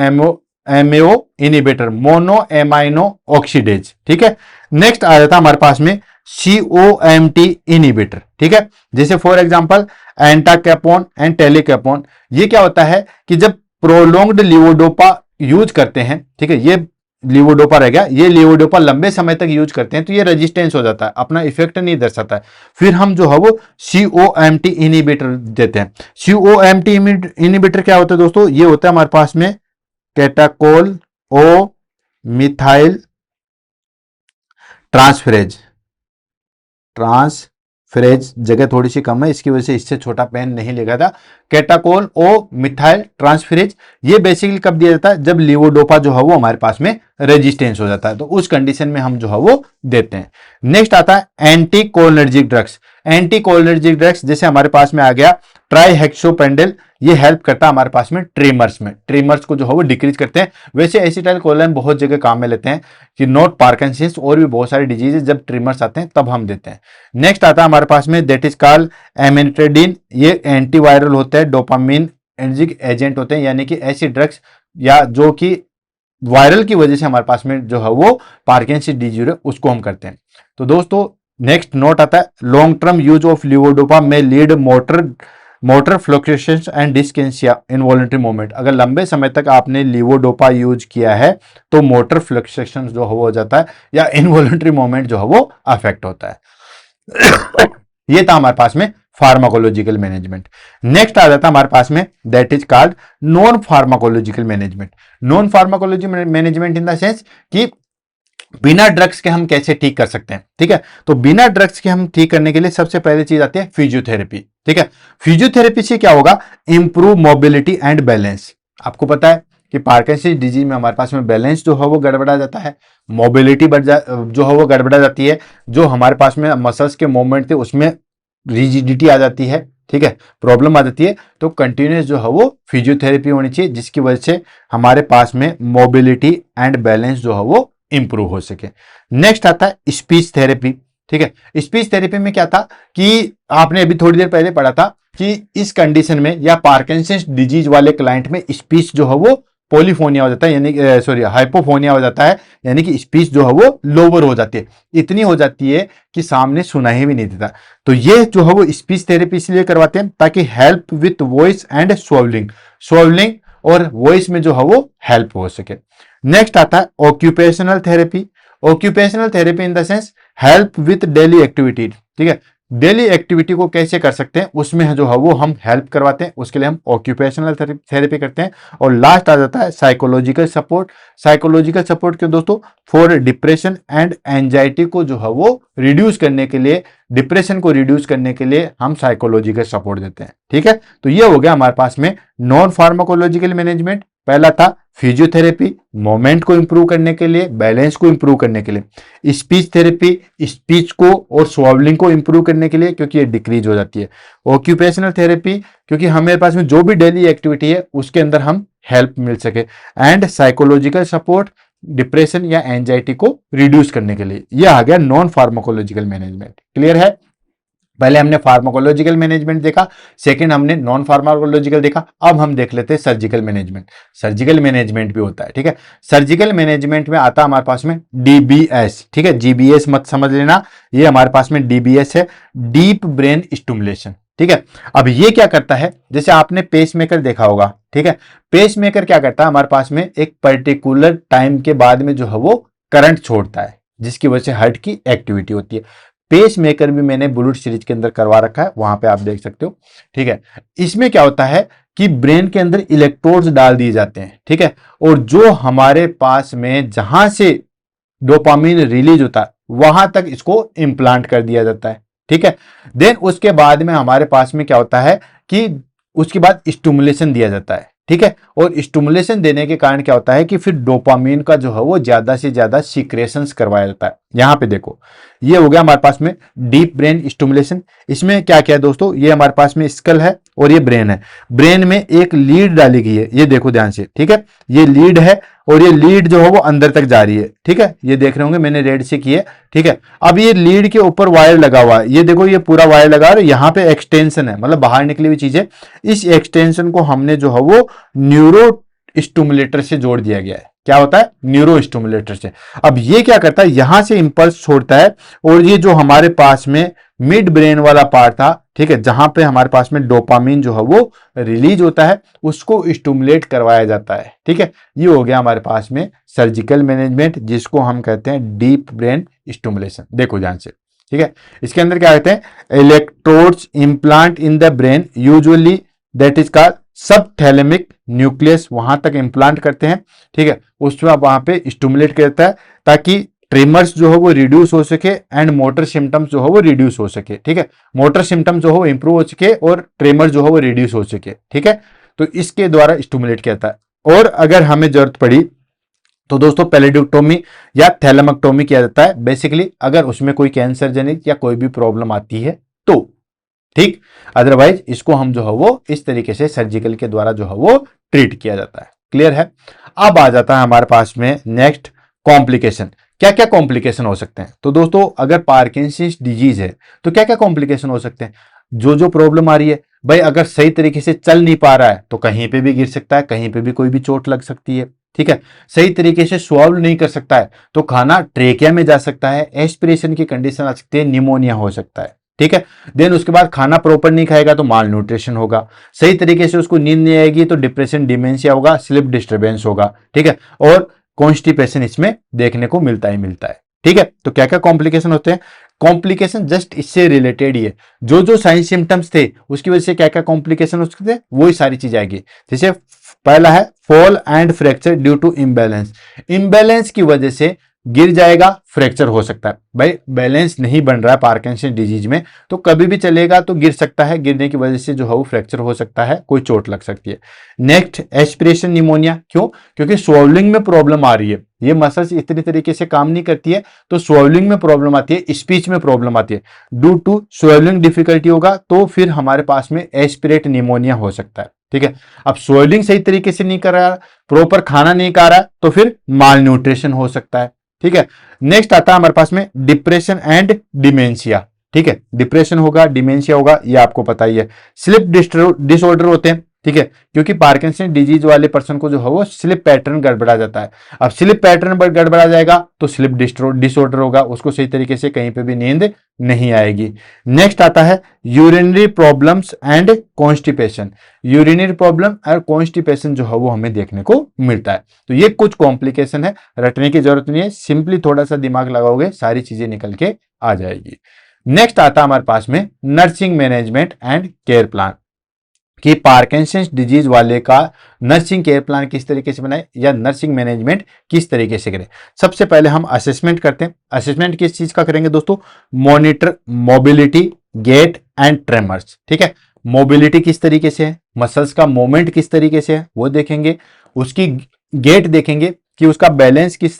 MAO inhibitor, mono amino oxidase. ठीक है, नेक्स्ट आ जाता है हमारे पास में COMT इनिबिटर। ठीक है, जैसे फॉर एग्जांपल एंटाकैपोन एंड टेलीकैपोन। ये क्या होता है कि जब प्रोलोंग्ड लीवोडोपा यूज करते हैं, ठीक है, ये लीवोडोपा रह गया, ये लीवोडोपा लंबे समय तक यूज करते हैं तो ये रेजिस्टेंस हो जाता है, अपना इफेक्ट नहीं दर्शाता है, फिर हम जो है वो COMT इनिबिटर देते हैं। COMT इनिबिटर क्या होता है दोस्तों, ये होता है हमारे पास में कैटाकोल ओ मिथाइल ट्रांसफरेज जगह थोड़ी सी कम है, इसकी वजह से इससे छोटा पेन नहीं लिखा था। कैटाकोल ओ मिथाइल ट्रांसफरेज, ये बेसिकली कब दिया जाता है, जब लीवोडोपा जो है वो हमारे पास में रेजिस्टेंस हो जाता है, तो उस कंडीशन में हम जो है वो देते हैं। नेक्स्ट आता है एंटीकोलिनर्जिक ड्रग्स। एंटीकोलिनर्जिक ड्रग्स जैसे हमारे पास में आ गया ट्राईहेक्सोपेंडिल, ये हेल्प करता है हमारे पास में ट्रीमर्स को जो है वो डिक्रीज करते हैं। वैसे एसिटाइल कोलिन बहुत जगह काम में लेते हैं कि नोट पार्किंसंस और भी बहुत सारी डिजीजेस जब ट्रिमर्स आते हैं तब हम देते हैं। नेक्स्ट आता है हमारे पास में दैट इज कॉल्ड एमेट्रेडिन, ये एंटीवायरल होता है, डोपामिन एनर्जिक एजेंट होते हैं, यानी कि ऐसी ड्रग्स या जो कि वायरल की वजह से हमारे पास में जो है वो पार्किंसंस डिजीज है उसको हम करते हैं। तो दोस्तों नेक्स्ट नोट आता है long term use of levodopa may lead motor fluctuations and dyskinesia involuntary movement. अगर लंबे समय तक आपने लीवोडोपा यूज किया है तो मोटर फ्लक्चुएशंस जो हो जाता है या इनवॉलंटरी मूवमेंट जो है वो अफेक्ट होता है। ये था हमारे पास में फार्माकोलॉजिकल मैनेजमेंट। नेक्स्ट आ जाता है हमारे पास में that is called non pharmacological management. Non pharmacology management in the sense कि बिना ड्रग्स के हम कैसे ठीक कर सकते हैं। ठीक है, तो बिना ड्रग्स के हम ठीक करने के लिए सबसे पहले चीज आती है फिजियोथेरेपी। ठीक है, फिजियोथेरेपी से क्या होगा, इंप्रूव मोबिलिटी एंड बैलेंस। आपको पता है कि पार्किंसंस डिजीज में हमारे पास में बैलेंस जो है वो गड़बड़ा जाता है, मोबिलिटी जो है वो गड़बड़ा जाती है, जो हमारे पास में मसल्स के मूवमेंट थे उसमें रिजिडिटी आ जाती है। ठीक है, प्रॉब्लम आ जाती है, तो कंटिन्यूस जो है वो फिजियोथेरेपी होनी चाहिए जिसकी वजह से हमारे पास में मोबिलिटी एंड बैलेंस जो है वो इंप्रूव हो सके। नेक्स्ट आता है स्पीच थेरेपी। ठीक है, स्पीच थेरेपी में क्या था कि आपने अभी थोड़ी देर पहले पढ़ा था कि इस कंडीशन में या पार्किंसंस डिजीज वाले क्लाइंट में स्पीच जो है वो पॉलीफोनिया हो जाता है, यानी हाइपोफोनिया हो जाता है, यानी कि स्पीच जो है वो लोअर हो जाती है, इतनी हो जाती है कि सामने सुनाई भी नहीं देता। तो ये जो है वो स्पीच थेरेपी इसलिए करवाते हैं ताकि हेल्प विथ वॉइस एंड स्वॉल्विंग और वॉइस में जो है वो हेल्प हो सके। नेक्स्ट आता है occupational therapy. Occupational therapy in the sense help with daily activity. ठीक है, डेली एक्टिविटी को कैसे कर सकते हैं उसमें जो है वो हम हेल्प करवाते हैं, उसके लिए हम ऑक्यूपेशनल थेरेपी करते हैं। और लास्ट आ जाता है साइकोलॉजिकल सपोर्ट। साइकोलॉजिकल सपोर्ट क्यों दोस्तों, फॉर डिप्रेशन एंड एंजाइटी को जो है वो रिड्यूस करने के लिए, डिप्रेशन को रिड्यूस करने के लिए हम साइकोलॉजिकल सपोर्ट देते हैं। ठीक है, तो ये हो गया हमारे पास में नॉन फार्माकोलॉजिकल मैनेजमेंट। पहला था फिजियोथेरेपी, मोमेंट को इंप्रूव करने के लिए, बैलेंस को इंप्रूव करने के लिए। स्पीच थेरेपी, स्पीच को और स्वॉल्विंग को इंप्रूव करने के लिए क्योंकि ये डिक्रीज हो जाती है। ऑक्यूपेशनल थेरेपी क्योंकि हमारे पास में जो भी डेली एक्टिविटी है उसके अंदर हम हेल्प मिल सके। एंड साइकोलॉजिकल सपोर्ट डिप्रेशन या एंजाइटी को रिड्यूस करने के लिए। यह आ गया नॉन फार्माकोलॉजिकल मैनेजमेंट। क्लियर है, पहले हमने फार्माकोलॉजिकल मैनेजमेंट देखा, सेकंड हमने नॉन फार्माकोलॉजिकल देखा, अब हम देख लेते हैं सर्जिकल मैनेजमेंट। सर्जिकल मैनेजमेंट भी होता है। ठीक है, सर्जिकल मैनेजमेंट में आता है हमारे पास में डीबीएस। ठीक है, जीबीएस मत समझ लेना, ये हमारे पास में डीबीएस है, डीप ब्रेन स्टिमुलेशन। ठीक है, अब ये क्या करता है, जैसे आपने पेसमेकर देखा होगा। ठीक है, पेसमेकर क्या करता है, हमारे पास में एक पर्टिकुलर टाइम के बाद में जो है वो करंट छोड़ता है जिसकी वजह से हार्ट की एक्टिविटी होती है। पेस मेकर भी मैंने बुलेट सीरीज के अंदर करवा रखा है, वहां पे आप देख सकते हो। ठीक है, इसमें क्या होता है कि ब्रेन के अंदर इलेक्ट्रोड्स डाल दिए जाते हैं। ठीक है, और जो हमारे पास में जहां से डोपामिन रिलीज होता है वहां तक इसको इम्प्लांट कर दिया जाता है। ठीक है, देन उसके बाद में हमारे पास में क्या होता है कि उसके बाद स्टिमुलेशन दिया जाता है। ठीक है, और स्टिमुलेशन देने के कारण क्या होता है कि फिर डोपामिन का जो है वो ज्यादा से ज्यादा सीक्रेशंस करवाया जाता है। यहाँ पे देखो, ये हो गया हमारे पास में डीप ब्रेन स्टिमुलेशन। इसमें क्या क्या है दोस्तों, ये हमारे पास में स्कल है और ये ब्रेन है। ब्रेन में एक लीड डाली गई है, ये देखो ध्यान से, ठीक है, ये लीड है और ये लीड जो है वो अंदर तक जा रही है, ठीक है, ये देख रहे होंगे मैंने रेड से की है, ठीक है। अब ये लीड के ऊपर वायर लगा हुआ है, ये देखो ये पूरा वायर लगा और यहाँ पे एक्सटेंशन है, मतलब बाहर निकली हुई चीज है। इस एक्सटेंशन को हमने जो है वो न्यूरो स्टिमुलेटर से जोड़ दिया गया है। क्या होता है, न्यूरो स्टिमुलेटर से। अब ये क्या करता है, यहां से इंपल्स छोड़ता है और ये जो हमारे पास में मिड ब्रेन वाला पार्ट था, ठीक है, जहां पे हमारे पास में डोपामिन जो है वो रिलीज होता है, उसको स्टिमुलेट करवाया जाता है, ठीक है। ये हो गया हमारे पास में सर्जिकल मैनेजमेंट, जिसको हम कहते हैं डीप ब्रेन स्टिमुलेशन। देखो ध्यान से, ठीक है। इसके अंदर क्या कहते हैं, electrodes implant in the brain, usually that is called subthalamic nucleus, वहां तक इम्प्लांट करते हैं, ठीक है। उसमें वहां पे स्टिमुलेट करता है ताकि ट्रिमर्स जो हो वो रिड्यूस हो सके एंड मोटर सिम्टम्स जो हो वो रिड्यूस हो सके, ठीक है। मोटर सिम्टम्स जो हो इंप्रूव हो सके और ट्रिमर जो हो वो रिड्यूस हो सके, ठीक है। तो इसके द्वारा स्टिमुलेट किया जाता है। और अगर हमें जरूरत पड़ी तो दोस्तों पैलेडिक्टोमी या थैलेमेक्टोमी किया जाता है, बेसिकली अगर उसमें कोई कैंसर जनित या कोई भी प्रॉब्लम आती है तो, ठीक। अदरवाइज इसको हम जो है वो इस तरीके से सर्जिकल के द्वारा जो है वो ट्रीट किया जाता है। क्लियर है। अब आ जाता है हमारे पास में नेक्स्ट कॉम्प्लिकेशन। क्या क्या कॉम्प्लिकेशन हो सकते हैं, तो दोस्तों अगर पार्किंसंस डिजीज है तो क्या क्या कॉम्प्लिकेशन हो सकते हैं। जो प्रॉब्लम आ रही है भाई, अगर सही तरीके से चल नहीं पा रहा है तो कहीं पे भी गिर सकता है, कहीं पे भी कोई भी चोट लग सकती है, ठीक है। सही तरीके से स्वॉल्व नहीं कर सकता है तो खाना ट्रेकिया में जा सकता है, एस्पिरेशन की कंडीशन आ सकती है, निमोनिया हो सकता है, ठीक है। देन उसके बाद खाना प्रॉपर नहीं खाएगा तो माल न्यूट्रिशन होगा, सही तरीके से उसको नींद नहीं आएगी तो डिप्रेशन, डिमेंशिया होगा, स्लीप डिस्टर्बेंस होगा, ठीक है। और कॉन्स्टिपेशन इसमें देखने को मिलता ही मिलता है, ठीक है। तो क्या क्या कॉम्प्लिकेशन होते हैं, कॉम्प्लिकेशन जस्ट इससे रिलेटेड ही है। जो साइन सिम्टम्स थे उसकी वजह से क्या क्या कॉम्प्लिकेशन हो सकते थे, वही सारी चीज आएगी। जैसे पहला है fall and fracture due to imbalance, imbalance की वजह से गिर जाएगा, फ्रैक्चर हो सकता है। भाई बैलेंस नहीं बन रहा है पार्किंसन डिजीज में तो कभी भी चलेगा तो गिर सकता है, गिरने की वजह से जो है वो फ्रैक्चर हो सकता है, कोई चोट लग सकती है। नेक्स्ट एस्पिरेशन निमोनिया, क्यों, क्योंकि स्वॉल्विंग में प्रॉब्लम आ रही है, ये मसल्स इतनी तरीके से काम नहीं करती है तो स्वॉल्विंग में प्रॉब्लम आती है, स्पीच में प्रॉब्लम आती है। ड्यू टू स्वॉल्विंग डिफिकल्टी होगा तो फिर हमारे पास में एस्पिरेट निमोनिया हो सकता है, ठीक है। अब स्वॉल्विंग सही तरीके से नहीं कर रहा, प्रॉपर खाना नहीं खा रहा तो फिर माल न्यूट्रिशन हो सकता है, ठीक है। नेक्स्ट आता है हमारे पास में डिप्रेशन एंड डिमेंशिया, ठीक है। डिप्रेशन होगा, डिमेंशिया होगा, ये आपको पता ही है। स्लिप डिसऑर्डर होते हैं, ठीक है, क्योंकि पार्किंसन डिजीज वाले पर्सन को जो है वो स्लिप पैटर्न गड़बड़ा जाता है। अब स्लिप पैटर्न गड़बड़ा जाएगा तो स्लिप डिसऑर्डर होगा, उसको सही तरीके से कहीं पे भी नींद नहीं आएगी। नेक्स्ट आता है urinary problems and constipation, urinary problem और कॉन्स्टिपेशन जो है वो हमें देखने को मिलता है। तो ये कुछ कॉम्प्लिकेशन है, रटने की जरूरत नहीं है, सिंपली थोड़ा सा दिमाग लगाओगे सारी चीजें निकल के आ जाएगी। नेक्स्ट आता है हमारे पास में nursing management and care plan, कि पार्किंसंस डिजीज वाले का नर्सिंग केयर प्लान किस तरीके से बनाए या नर्सिंग मैनेजमेंट किस तरीके से करें। सबसे पहले हम असेसमेंट करते हैं। असेसमेंट किस चीज का करेंगे दोस्तों, monitor mobility, gait and tremors, ठीक है। मोबिलिटी किस तरीके से है, मसल्स का मूवमेंट किस तरीके से है वो देखेंगे, उसकी गेट देखेंगे कि उसका बैलेंस किस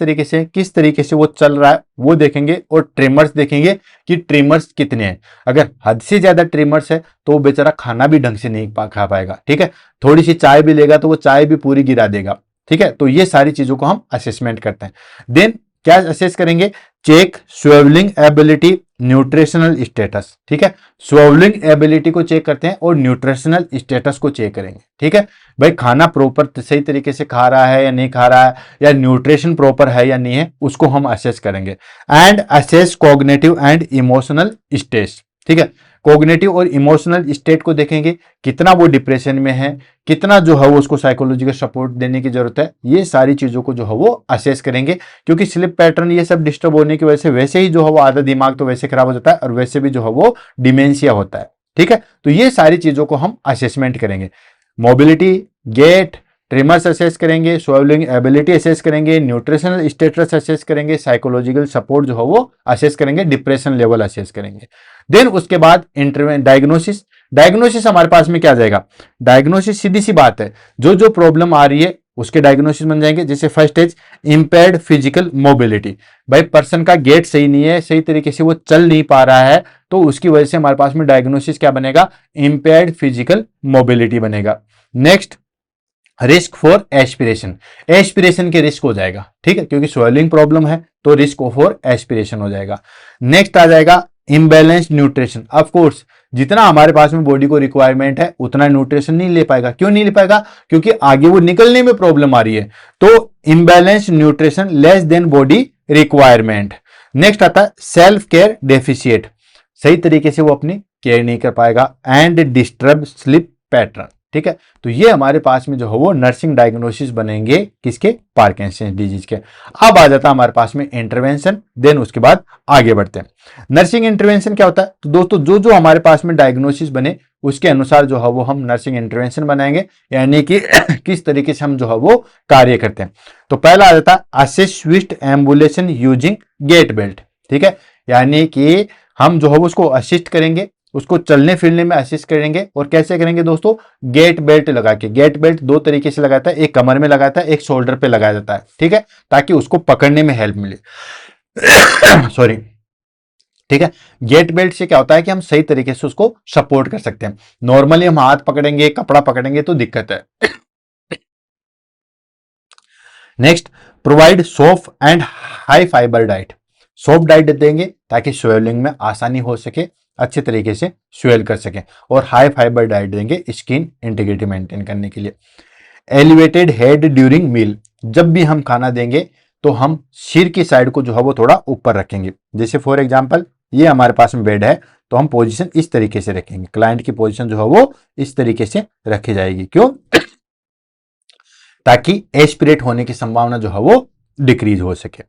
तरीके से वो चल रहा है वो देखेंगे, और ट्रिमर्स देखेंगे कि ट्रिमर्स कितने हैं। अगर हद से ज्यादा ट्रिमर्स है तो वो बेचारा खाना भी ढंग से नहीं खा पाएगा, ठीक है। थोड़ी सी चाय भी लेगा तो वो चाय भी पूरी गिरा देगा, ठीक है। तो ये सारी चीजों को हम असेसमेंट करते हैं। देन क्या असेस करेंगे, चेक स्वेवलिंग एबिलिटी, न्यूट्रिशनल स्टेटस, ठीक है। स्वेवलिंग एबिलिटी को चेक करते हैं और न्यूट्रिशनल स्टेटस को चेक करेंगे, ठीक है। भाई खाना प्रॉपर सही तरीके से खा रहा है या नहीं खा रहा है, या न्यूट्रिशन प्रॉपर है या नहीं है, उसको हम असेस करेंगे। And assess cognitive and emotional state, ठीक है। कॉग्निटिव और इमोशनल स्टेट को देखेंगे, कितना वो डिप्रेशन में है, कितना जो है वो उसको साइकोलॉजिकल सपोर्ट देने की जरूरत है, ये सारी चीजों को जो है वो असेस करेंगे। क्योंकि स्लिप पैटर्न ये सब डिस्टर्ब होने की वजह से वैसे ही जो है वो आधा दिमाग तो वैसे खराब हो जाता है और वैसे भी जो है वो डिमेंशिया होता है, ठीक है। तो ये सारी चीजों को हम असेसमेंट करेंगे। मोबिलिटी, गेट, ट्रिमर्स असेस करेंगे, स्वेवलिंग एबिलिटी असेस करेंगे, न्यूट्रिशनल स्टेटस असेस करेंगे, साइकोलॉजिकल सपोर्ट जो है वो असेस करेंगे, डिप्रेशन लेवल असेस करेंगे। देन उसके बाद डायग्नोसिस हमारे पास में क्या जाएगा, डायग्नोसिस सीधी सी बात है, जो प्रॉब्लम आ रही है उसके डायग्नोसिस बन जाएंगे। जैसे first stage impaired physical mobility, भाई पर्सन का गेट सही नहीं है, सही तरीके से वो चल नहीं पा रहा है, तो उसकी वजह से हमारे पास में डायग्नोसिस क्या बनेगा, इंपेयर्ड फिजिकल मोबिलिटी बनेगा। Next risk for aspiration, aspiration के रिस्क हो जाएगा, ठीक है, क्योंकि स्वेलिंग प्रॉब्लम है तो रिस्क फॉर एस्पिरेशन हो जाएगा। नेक्स्ट आ जाएगा इम्बैलेंस्ड न्यूट्रिशन, ऑफ कोर्स जितना हमारे पास में बॉडी को रिक्वायरमेंट है उतना न्यूट्रिशन नहीं ले पाएगा। क्यों नहीं ले पाएगा, क्योंकि आगे वो निकलने में प्रॉब्लम आ रही है, तो imbalanced nutrition, less than body requirement. Next आता है सेल्फ केयर डेफिशिएट, सही तरीके से वो अपनी केयर नहीं कर पाएगा, एंड डिस्टर्ब स्लीप पैटर्न, ठीक है। तो ये हमारे पास में जो है वो नर्सिंग डायग्नोसिस बनेंगे किसके, पार्किंसंस डिजीज के। अब आ जाता है हमारे पास में इंटरवेंशन, देन उसके बाद आगे बढ़ते हैं। नर्सिंग इंटरवेंशन क्या होता है, तो दोस्तों जो जो हमारे पास में डायग्नोसिस बने उसके अनुसार जो है वो हम नर्सिंग इंटरवेंशन बनाएंगे, यानी कि किस तरीके से हम जो है वो कार्य करते हैं। तो पहला आ जाता है assist swift ambulation using gait belt, ठीक है, यानी कि हम जो है वो उसको असिस्ट करेंगे, उसको चलने फिरने में असिस्ट करेंगे। और कैसे करेंगे दोस्तों, गेट बेल्ट लगा के। गेट बेल्ट दो तरीके से लगाता है, एक कमर में लगाता है, एक शोल्डर पे लगाया जाता है, ठीक है, ताकि उसको पकड़ने में हेल्प मिले सॉरी, ठीक है। गेट बेल्ट से क्या होता है कि हम सही तरीके से उसको सपोर्ट कर सकते हैं। नॉर्मली हम हाथ पकड़ेंगे, कपड़ा पकड़ेंगे तो दिक्कत है। Next provide soft and high fibre diet, soft diet देंगे ताकि स्वेलिंग में आसानी हो सके, अच्छे तरीके से स्वेल कर सकें। और हाई फाइबर डाइट देंगे स्किन इंटीग्रिटी मेंटेन करने के लिए। एलिवेटेड हेड ड्यूरिंग मील, जब भी हम खाना देंगे तो हम सिर की साइड को जो है वो थोड़ा ऊपर रखेंगे। जैसे फॉर एग्जांपल ये हमारे पास में बेड है तो हम पोजीशन इस तरीके से रखेंगे, क्लाइंट की पोजीशन जो है वो इस तरीके से रखी जाएगी। क्यों, ताकि एस्पिरेट होने की संभावना जो है वो डिक्रीज हो सके।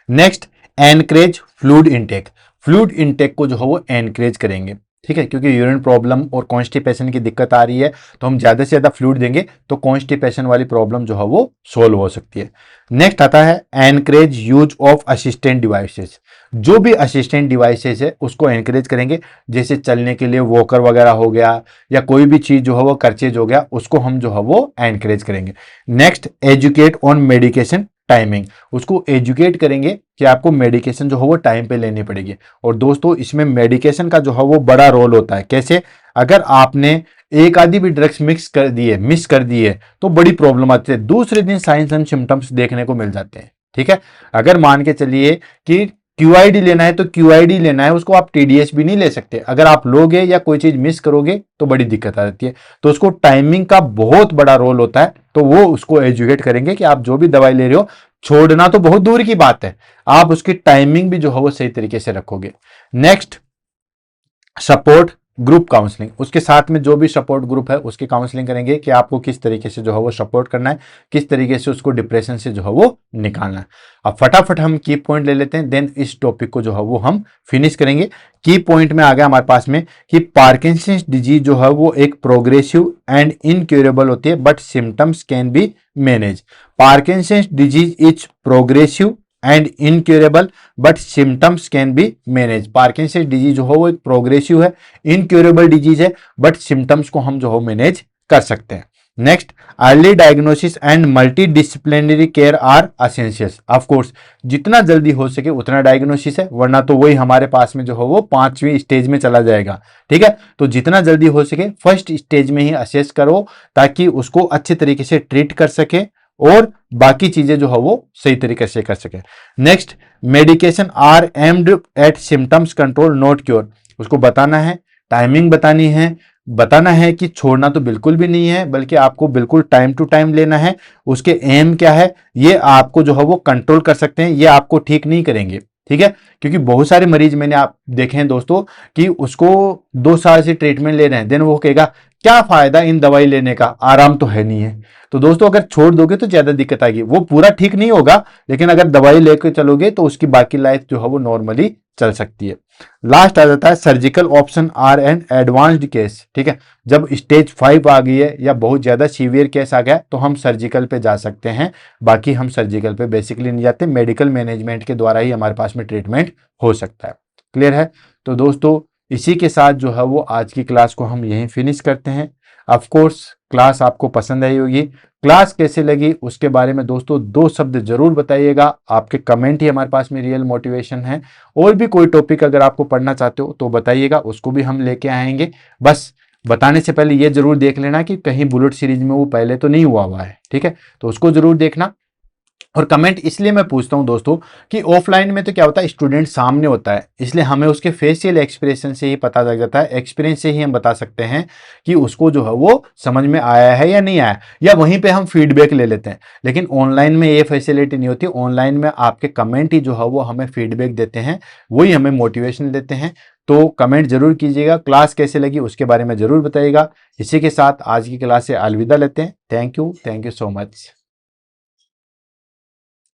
Next encourage fluid intake, fluid intake को जो है वो एनकरेज करेंगे, ठीक है, क्योंकि यूरिन प्रॉब्लम और कॉन्स्टिपेशन की दिक्कत आ रही है, तो हम ज्यादा से ज्यादा फ्लूइड देंगे तो कॉन्स्टिपेशन वाली प्रॉब्लम जो है वो सोल्व हो सकती है। नेक्स्ट आता है encourage use of assistant devices, जो भी असिस्टेंट डिवाइसेस है उसको एनकरेज करेंगे। जैसे चलने के लिए वॉकर वगैरह हो गया, या कोई भी चीज जो है वो परचेज हो गया, उसको हम जो है वो एनकरेज करेंगे। Next educate on medication timing, उसको एजुकेट करेंगे कि आपको मेडिकेशन जो है वो टाइम पे लेनी पड़ेगी। और दोस्तों इसमें मेडिकेशन का जो है वो बड़ा रोल होता है। कैसे, अगर आपने एक आधी भी ड्रग्स मिस कर दिए तो बड़ी प्रॉब्लम आती है, दूसरे दिन साइंस एंड सिम्टम्स देखने को मिल जाते हैं, ठीक है। अगर मान के चलिए कि क्यूआईडी लेना है तो क्यूआईडी लेना है, उसको आप टीडीएस भी नहीं ले सकते। अगर आप लोगे या कोई चीज मिस करोगे तो बड़ी दिक्कत आ जाती है। तो उसको टाइमिंग का बहुत बड़ा रोल होता है, तो वो उसको एजुकेट करेंगे कि आप जो भी दवाई ले रहे हो, छोड़ना तो बहुत दूर की बात है, आप उसकी टाइमिंग भी जो है वो सही तरीके से रखोगे। नेक्स्ट सपोर्ट ग्रुप काउंसलिंग, उसके साथ में जो भी सपोर्ट ग्रुप है उसकी काउंसलिंग करेंगे कि आपको किस तरीके से जो है वो सपोर्ट करना है, किस तरीके से उसको डिप्रेशन से जो है वो निकालना है। अब फटाफट हम की पॉइंट ले लेते हैं, देन इस टॉपिक को जो है वो हम फिनिश करेंगे। की पॉइंट में आ गया हमारे पास में कि पार्किंसंस डिजीज जो है वो एक प्रोग्रेसिव एंड इनक्यूरेबल होती है, but symptoms can be manage. Parkinson's disease is progressive and incurable but symptoms can be manage. Parkinson's disease जो है वो एक प्रोग्रेसिव है, इनक्यूरेबल डिजीज है, बट सिम्टम्स को हम जो है मैनेज कर सकते हैं। Next early diagnosis and multidisciplinary care are essential. Of course जितना जल्दी हो सके उतना डायग्नोसिस है, वरना तो वही हमारे पास में जो है वो 5वीं स्टेज में चला जाएगा, ठीक है। तो जितना जल्दी हो सके फर्स्ट स्टेज में ही असेस करो, ताकि उसको अच्छे तरीके से ट्रीट कर सके और बाकी चीजें जो है वो सही तरीके से कर सके। Next medication are aimed at symptoms control not cure, उसको बताना है, टाइमिंग बताना है कि छोड़ना तो बिल्कुल भी नहीं है, बल्कि आपको बिल्कुल टाइम टू टाइम लेना है। उसके एम क्या है, ये आपको जो है वो कंट्रोल कर सकते हैं, ये आपको ठीक नहीं करेंगे, ठीक है। क्योंकि बहुत सारे मरीज मैंने आप देखे हैं दोस्तों कि उसको 2 साल से ट्रीटमेंट ले रहे हैं, देन वो कहेगा क्या फायदा इन दवाई लेने का, आराम तो है नहीं है। तो दोस्तों अगर छोड़ दोगे तो ज्यादा दिक्कत आएगी, वो पूरा ठीक नहीं होगा, लेकिन अगर दवाई लेकर चलोगे तो उसकी बाकी लाइफ जो है वो नॉर्मली चल सकती है। लास्ट आ जाता है surgical option are an advanced case, ठीक है। जब स्टेज 5 आ गई है या बहुत ज्यादा सीवियर केस आ गया तो हम सर्जिकल पे जा सकते हैं, बाकी हम सर्जिकल पे बेसिकली नहीं जाते, मेडिकल मैनेजमेंट के द्वारा ही हमारे पास में ट्रीटमेंट हो सकता है। क्लियर है। तो दोस्तों इसी के साथ जो है वो आज की क्लास को हम यहीं फिनिश करते हैं। ऑफ कोर्स क्लास आपको पसंद आई होगी। क्लास कैसे लगी उसके बारे में दोस्तों 2 शब्द जरूर बताइएगा। आपके कमेंट ही हमारे पास में रियल मोटिवेशन है। और भी कोई टॉपिक अगर आपको पढ़ना चाहते हो तो बताइएगा, उसको भी हम लेके आएंगे। बस बताने से पहले ये जरूर देख लेना कि कहीं बुलेट सीरीज में वो पहले तो नहीं हुआ है, ठीक है, तो उसको जरूर देखना। और कमेंट इसलिए मैं पूछता हूं दोस्तों कि ऑफलाइन में तो क्या होता है, स्टूडेंट सामने होता है, इसलिए हमें उसके फेशियल एक्सप्रेशन से ही पता लग जाता है, एक्सपीरियंस से ही हम बता सकते हैं कि उसको जो है वो समझ में आया है या नहीं आया, या वहीं पे हम फीडबैक ले लेते हैं। लेकिन ऑनलाइन में ये फैसिलिटी नहीं होती। ऑनलाइन में आपके कमेंट ही जो है वो हमें फीडबैक देते हैं, वही हमें मोटिवेशन देते हैं। तो कमेंट जरूर कीजिएगा, क्लास कैसे लगी उसके बारे में जरूर बताइएगा। इसी के साथ आज की क्लास से अलविदा लेते हैं। Thank you so much.